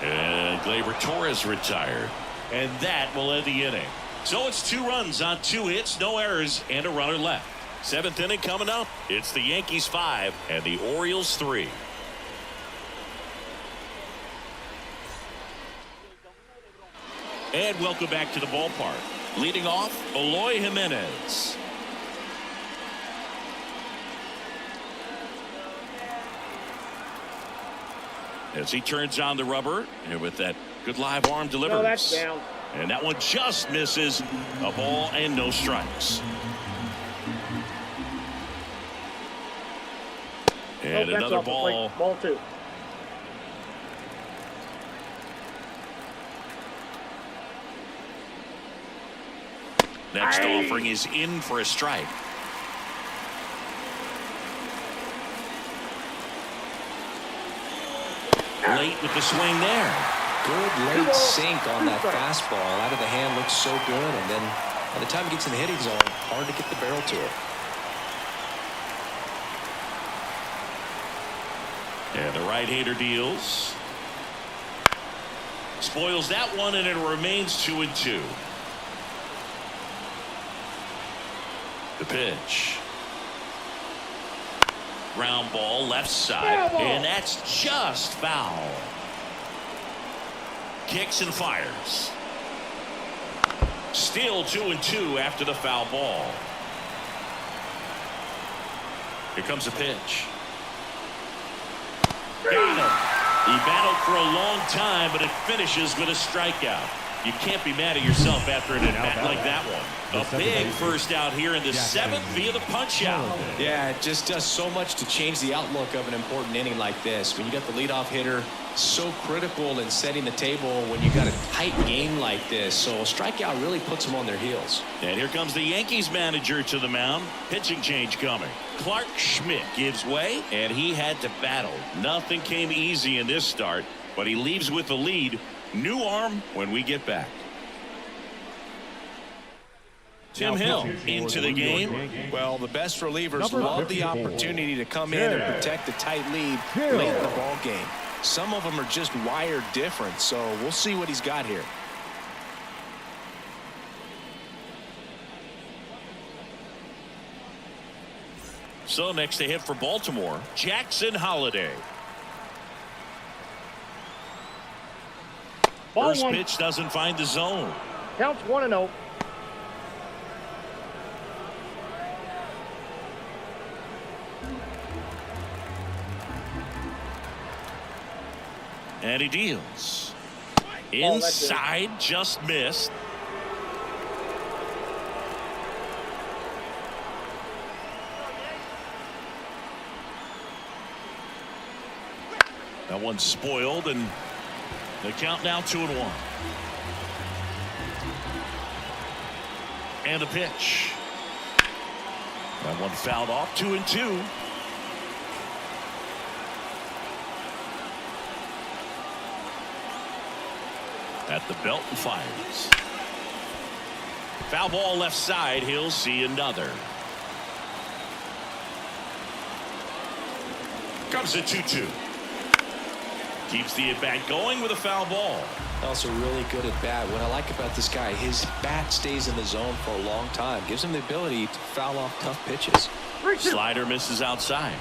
And Gleyber Torres retired. And that will end the inning. So it's 2 runs on 2 hits, no errors, and a runner left. 7th inning coming up. It's the Yankees 5 and the Orioles 3. And welcome back to the ballpark. Leading off, Eloy Jimenez. As he turns on the rubber, and with that good live arm delivers. No, that's down. And that one just misses. A ball and no strikes. And that's another off the plate. ball. Ball 2. Next offering is in for a strike. Late with the swing there. Good late sink on that fastball. Out of the hand looks so good, and then by the time he gets in the hitting zone, hard to get the barrel to it. And the right-hander deals. Spoils that one, and it remains 2-2. The pitch. Ground ball left side, and that's just foul. Kicks and fires. Still 2-2 after the foul ball. Here comes a pitch. Got him. He battled for a long time, but it finishes with a strikeout. You can't be mad at yourself after an at-bat like that one. A big first out here in the 7th via the punch-out. Yeah, it just does so much to change the outlook of an important inning like this. When you got the leadoff hitter, so critical in setting the table when you got a tight game like this. So a strikeout really puts them on their heels. And here comes the Yankees manager to the mound. Pitching change coming. Clark Schmidt gives way, and he had to battle. Nothing came easy in this start, but he leaves with the lead. New arm when we get back. Tim Hill into the game. Well, the best relievers love the opportunity to come in and protect the tight lead late in the ball game. Some of them are just wired different, so we'll see what he's got here. So next to hit for Baltimore, Jackson Holliday. Ball First 1. pitch doesn't find the zone. Counts 1-0. And he deals. Inside, just missed. That one's spoiled, and the count now 2-1. And the pitch. That one fouled off, 2-2. At the belt and fires. Foul ball left side. He'll see another. Comes a 2-2. Keeps the at bat going with a foul ball. Also really good at bat. What I like about this guy, his bat stays in the zone for a long time. Gives him the ability to foul off tough pitches. Slider misses outside.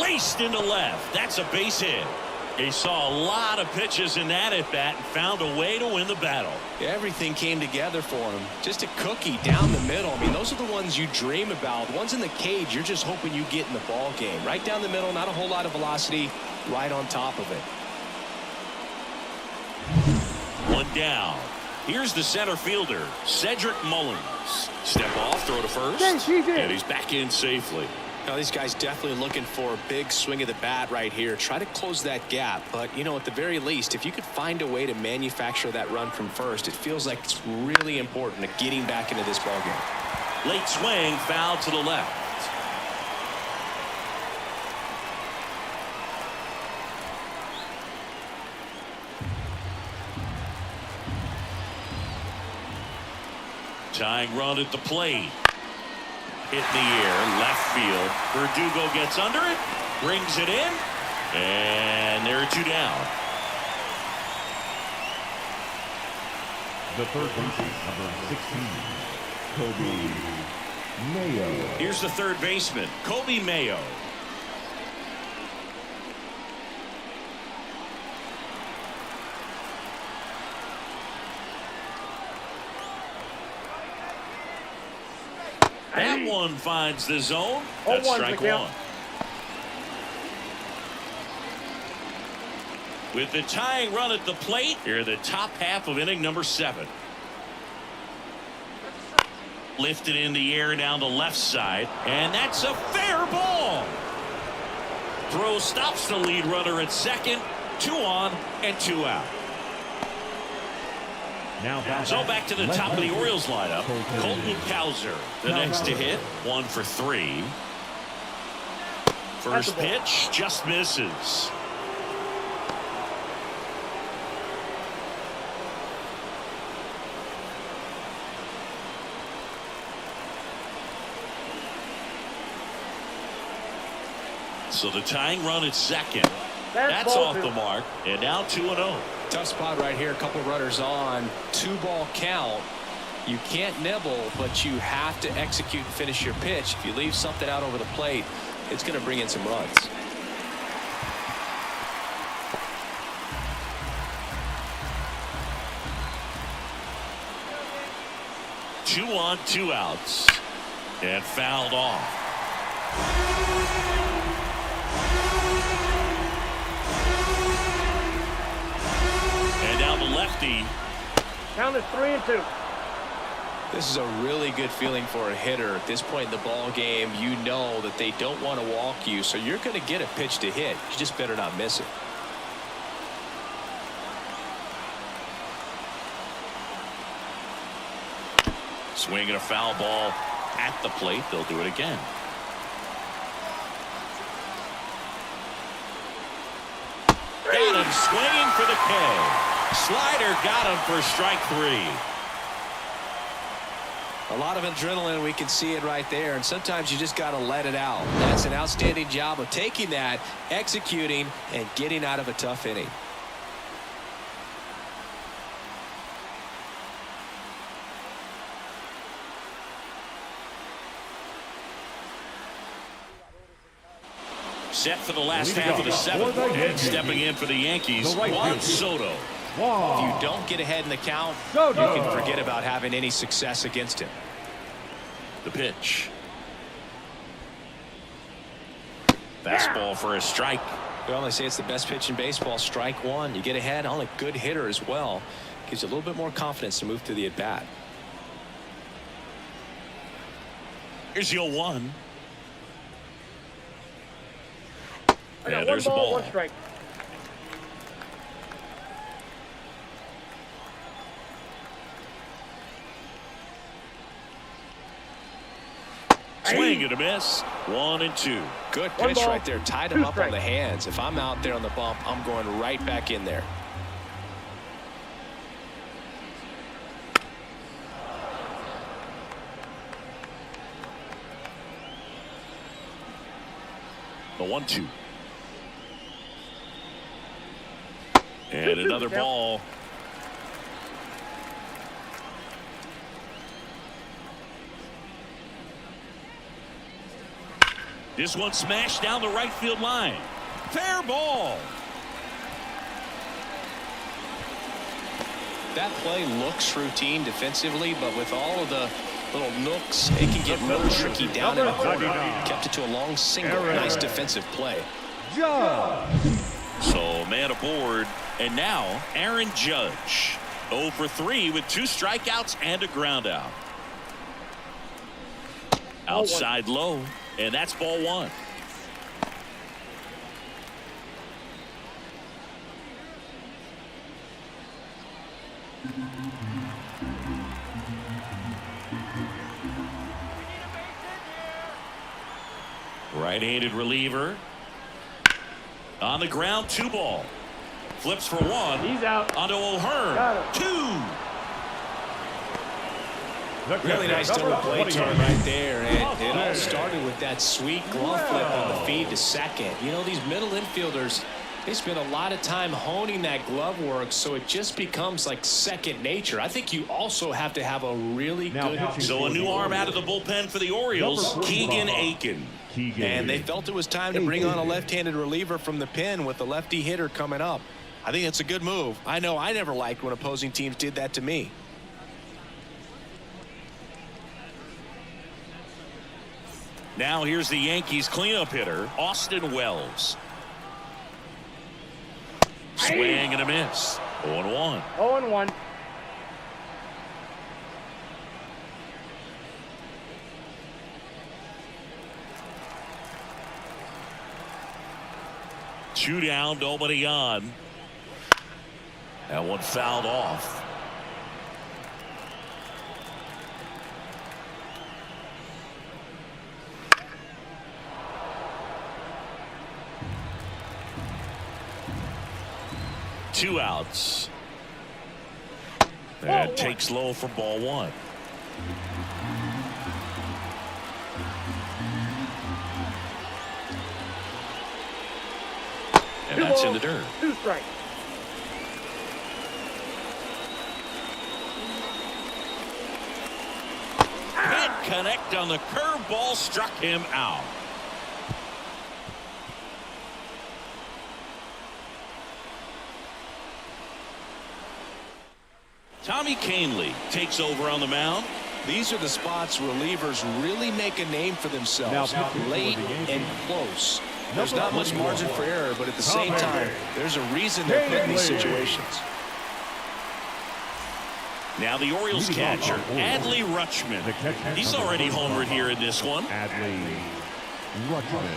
Laced into left. That's a base hit. He saw a lot of pitches in that at bat and found a way to win the battle. Everything came together for him. Just a cookie down the middle. I mean, those are the ones you dream about. Ones in the cage, you're just hoping you get in the ball game. Right down the middle, not a whole lot of velocity, right on top of it. One down. Here's the center fielder, Cedric Mullins. Step off, throw to first, and he's back in safely. Now, these guys definitely looking for a big swing of the bat right here. Try to close that gap. But, you know, at the very least, if you could find a way to manufacture that run from first, it feels like it's really important to getting back into this ballgame. Late swing, foul to the left. Tying run at the plate. Hit in the air, left field. Verdugo gets under it, brings it in, and there are two down. The third baseman, number 16, Kobe Mayo. Here's the third baseman, Kobe Mayo. That one finds the zone. That's strike one. With the tying run at the plate, here the top half of inning number 7. Lifted in the air down the left side, and that's a fair ball. Throw stops the lead runner at second. 2 on and 2 out. So back to the top of the Orioles lineup. Colton Cowser, the next to hit, 1 for 3. First pitch just misses. So the tying run at second. That's off the mark, and now 2-0. Tough spot right here. A couple runners on. 2-ball count. You can't nibble, but you have to execute and finish your pitch. If you leave something out over the plate, it's going to bring in some runs. Two on, 2 outs, and fouled off. And now the lefty. Count is 3-2. This is a really good feeling for a hitter at this point in the ball game. You know that they don't want to walk you, so you're going to get a pitch to hit. You just better not miss it. Swinging a foul ball at the plate. They'll do it again. Got him swinging for the K. Slider got him for strike 3. A lot of adrenaline. We can see it right there. And sometimes you just got to let it out. That's an outstanding job of taking that, executing, and getting out of a tough inning. Set for the last half of the 7th. And stepping in for the Yankees, Juan Soto. If you don't get ahead in the count, you can forget about having any success against him. The pitch. Fastball for a strike. Well, they say it's the best pitch in baseball. Strike 1. You get ahead on a good hitter as well. Gives you a little bit more confidence to move through the at-bat. Here's the 0-1. And One there's the ball, ball. one strike. Swing and a miss. 1-2. Good One pitch ball, right there. Tied him two up on strikes. the hands. If I'm out there on the bump, I'm going right back in there. The 1-2. And another ball. This one smashed down the right field line. Fair ball. That play looks routine defensively, but with all of the little nooks, it can get real tricky down in the corner. Kept it to a long single. Nice defensive play. So man aboard. And now Aaron Judge. 0 for 3 with 2 strikeouts and a ground out. Outside low. And that's ball 1. Right-handed reliever. On the ground, 2 ball. Flips for 1. He's out. Onto O'Hearn. Got 2. Really nice double play turn right there, and it all started with that sweet glove flip on the feed to second. You know, these middle infielders, they spend a lot of time honing that glove work, so it just becomes like second nature. I think you also have to have a really good. So a new arm out of the bullpen for the Orioles, Keegan Aiken. And they felt it was time to bring on a left-handed reliever from the pen with a lefty hitter coming up. I think it's a good move. I know I never liked when opposing teams did that to me. Now here's the Yankees cleanup hitter, Austin Wells. Swing and a miss. 0-1. 0-1. Two down, nobody on. That one fouled off. Two outs. That takes low for ball 1. And that's in the dirt. 2 strikes. Can't connect on the curveball, struck him out. Tommy Kahnle takes over on the mound. These are the spots relievers really make a name for themselves. Late and close. There's not much margin for error, but at the same time, there's a reason they're put in these situations. Now the Orioles catcher, Adley Rutschman. He's already homered here in this one. Adley Rutschman.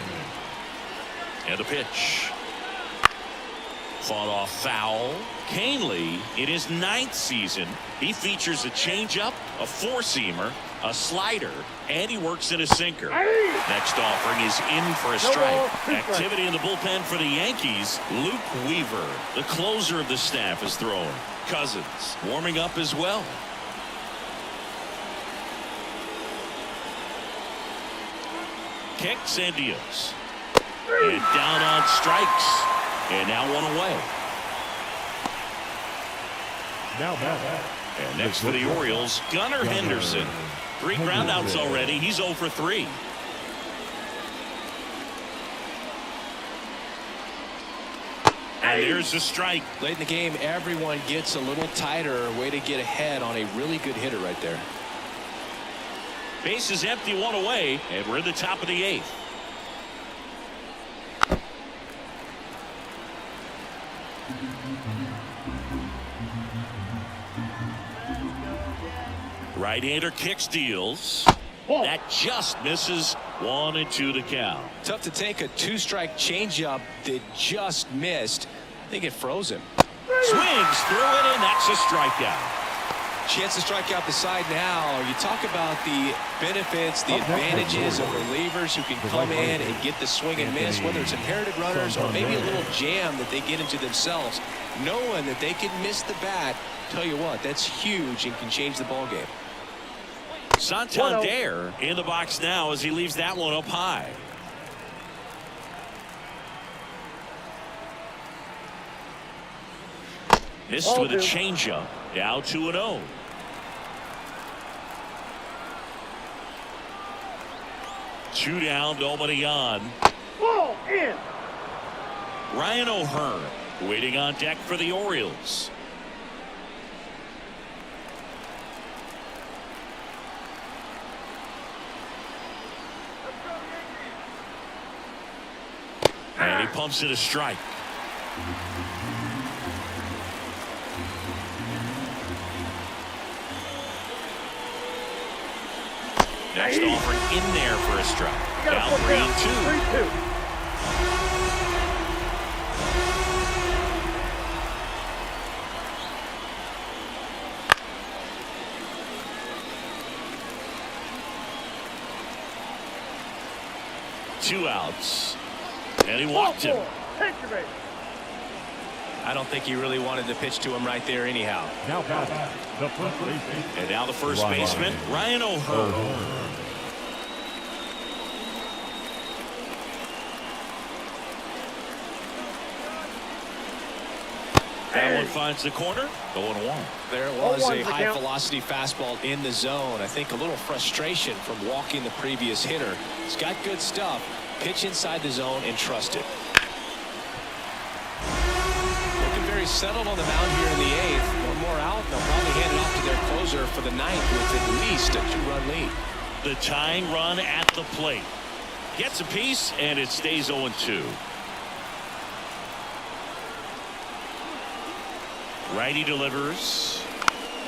And the pitch. Fought off foul. Kahnle, in his 9th season, he features a changeup, a 4-seamer, a slider, and he works in a sinker. Next offering is in for a strike. Activity in the bullpen for the Yankees. Luke Weaver, the closer of the staff, is throwing. Cousins warming up as well. Kicks and deals. And down on strikes. And now 1 away. Now back. And next for the Orioles, Gunnar Henderson. 3 groundouts already. He's 0 for 3. And there's the strike. Late in the game, everyone gets a little tighter. Way to get ahead on a really good hitter right there. Base is empty, 1 away, and we're in the top of the 8th. Right-hander kicks, deals. That just misses 1-2 the count. Tough to take a two-strike changeup that just missed. I think it froze him. Swings through it, and that's a strikeout. Chance to strike out the side now. You talk about the benefits, the advantages of relievers who can come in and get the swing and miss, whether it's inherited runners or maybe a little jam that they get into themselves. Knowing that they can miss the bat, tell you what, that's huge and can change the ball game. Santander in the box now as he leaves that one up high. Missed with a changeup. Now 2-0. Two down, nobody on. Ball in. Ryan O'Hearn waiting on deck for the Orioles. And he pumps it a strike. Next offering in there for a strike. Now 3-2. 3-2. Two outs. And he walked him. I don't think he really wanted to pitch to him right there anyhow. Now batting, the first baseman. And now the first baseman, Ryan O'Hearn. That one finds the corner. 0-1. There was a high velocity fastball in the zone. I think a little frustration from walking the previous hitter. He's got good stuff. Pitch inside the zone and trust it. Looking very settled on the mound here in the eighth. One more out, and they'll probably hand it off to their closer for the ninth with at least a 2-run lead. The tying run at the plate. Gets a piece, and it stays 0-2. Righty delivers.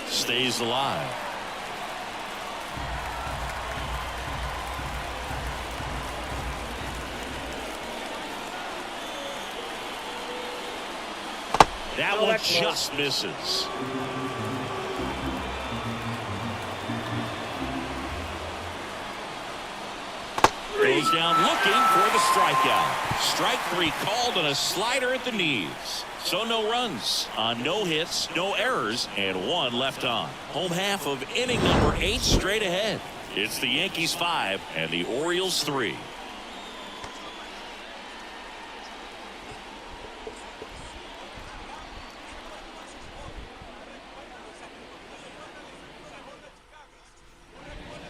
Stays alive. That one just misses. Goes down looking for the strikeout. Strike three called on a slider at the knees. So no runs on no hits, no errors, and one left on. Home half of inning number 8 straight ahead. It's the Yankees 5 and the Orioles 3.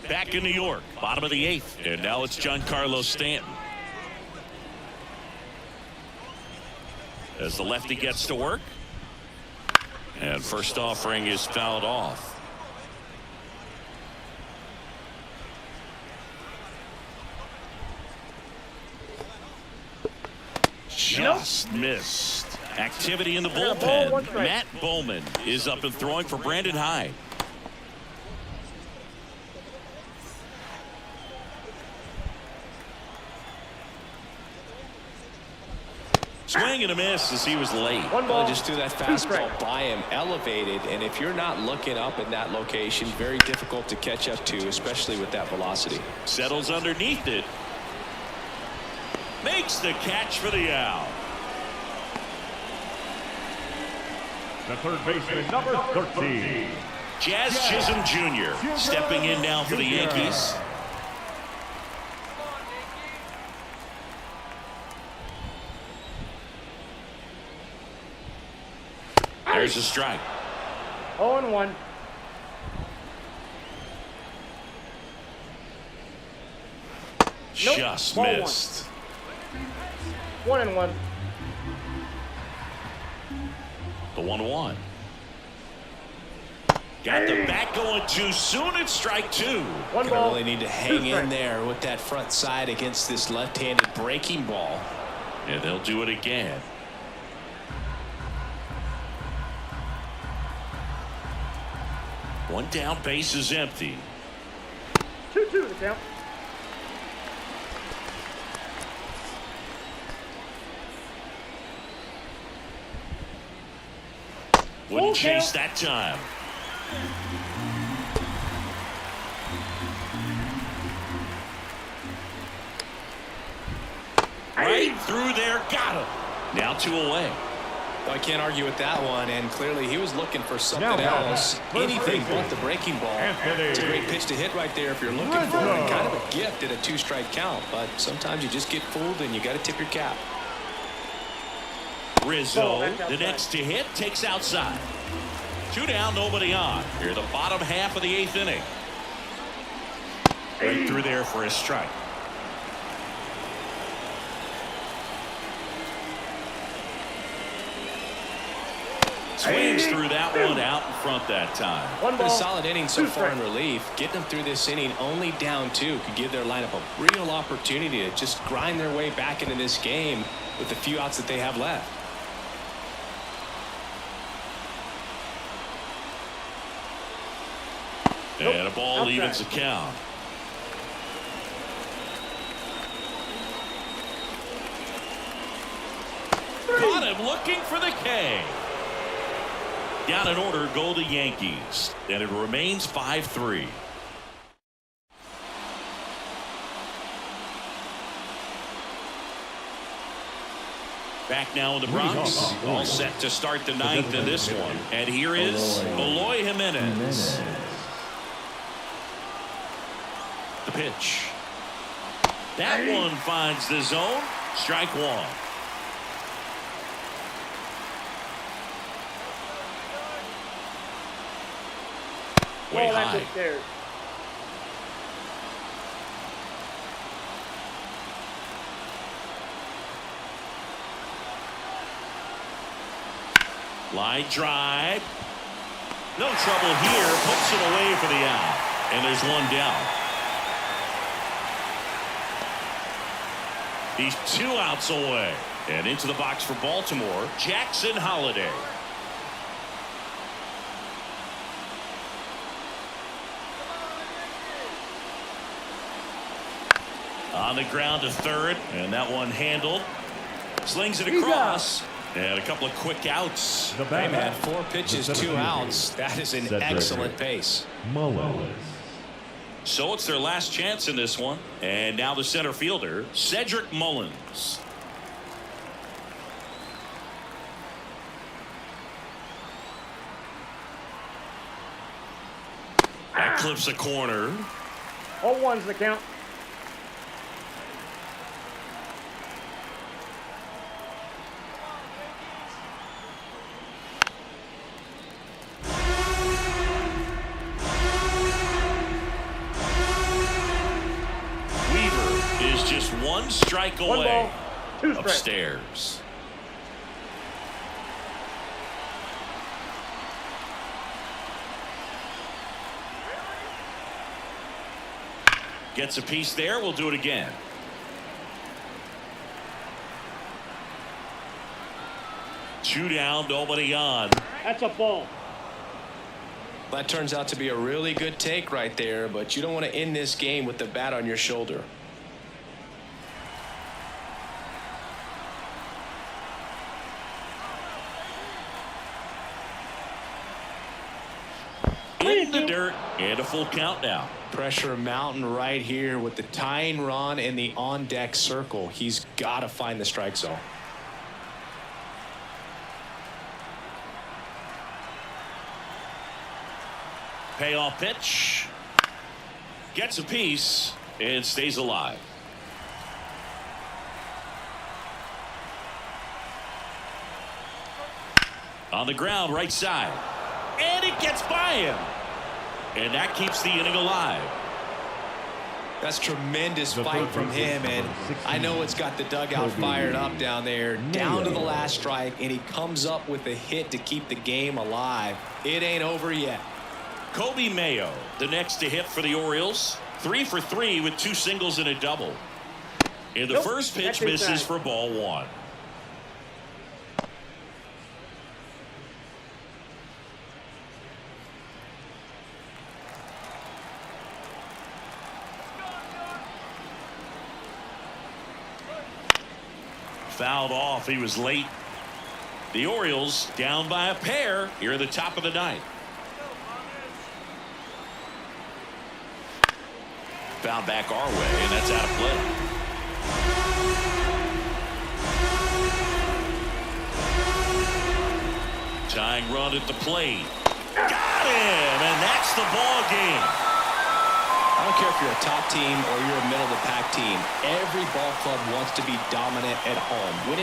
Back in New York, bottom of the 8th, and now it's Giancarlo Stanton. As the lefty gets to work, and first offering is fouled off. Just missed. Activity in the bullpen. Matt Bowman is up and throwing for Brandon Hyde. Swing and a miss as he was late. Well, just threw that fastball by him, elevated, and if you're not looking up in that location, very difficult to catch up to, especially with that velocity. Settles underneath it. Makes the catch for the out. The third baseman, number 13. Jazz Chisholm Jr. stepping in now for the Yankees. There's a strike. 0-1. Just missed. 1-1. The 1-1. Got the bat going too soon. It's strike 2. Gonna really need to hang in there with that front side against this left-handed breaking ball. And they'll do it again. One down, base is empty. 2-2 the count. Wouldn't chase that time. Right through there, got him. Now 2 away. Well, I can't argue with that one, and clearly he was looking for something else. Anything but the breaking ball. It's a great pitch to hit right there if you're looking for it. And kind of a gift at a 2-strike count, but sometimes you just get fooled and you got to tip your cap. Rizzo, the next to hit, takes outside. 2 down, nobody on. Here in the bottom half of the 8th inning. Right through there for a strike. Swings through that one out in front that time. A solid inning so far in relief. Getting them through this inning only down 2 could give their lineup a real opportunity to just grind their way back into this game with the few outs that they have left. And a ball evens the count. Caught him looking for the K. Down in order go the Yankees, and it remains 5-3. Back now in the Bronx, all set to start the 9th in this one. And here is Eloy Jimenez. The pitch. That one finds the zone. Strike 1. Way high. Upstairs. Line drive. No trouble here. Puts it away for the out. And there's 1 down. He's 2 outs away. And into the box for Baltimore, Jackson Holliday. On the ground to third, and that one handled. Slings it across, and a couple of quick outs. Hey, man, 4 pitches, 2 outs. That is an excellent pace. Mullins. So it's their last chance in this one. And now the center fielder, Cedric Mullins. That clips a corner. 0-1's the count. Just 1 strike away. 1 ball, 2 strikes. Upstairs. Gets a piece there. We'll do it again. Two down, nobody on. That's a ball. That turns out to be a really good take right there, but you don't want to end this game with the bat on your shoulder. In the dirt, and a full count now. Pressure mountain right here with the tying run in the on-deck circle. He's got to find the strike zone. Payoff pitch. Gets a piece and stays alive. On the ground, right side. And it gets by him. And that keeps the inning alive. That's tremendous fight from him, and I know it's got the dugout fired up down there, down to the last strike, and he comes up with a hit to keep the game alive. It ain't over yet. Kobe Mayo, the next to hit for the Orioles. 3 for 3 with 2 singles and a double. And the first pitch misses for ball 1. Fouled off. He was late. The Orioles down by a pair here at the top of the ninth. Found back our way, and that's out of play. Tying run at the plate. Got him, and that's the ball game. I don't care if you're a top team or you're a middle of the pack team. Every ball club wants to be dominant at home. Winning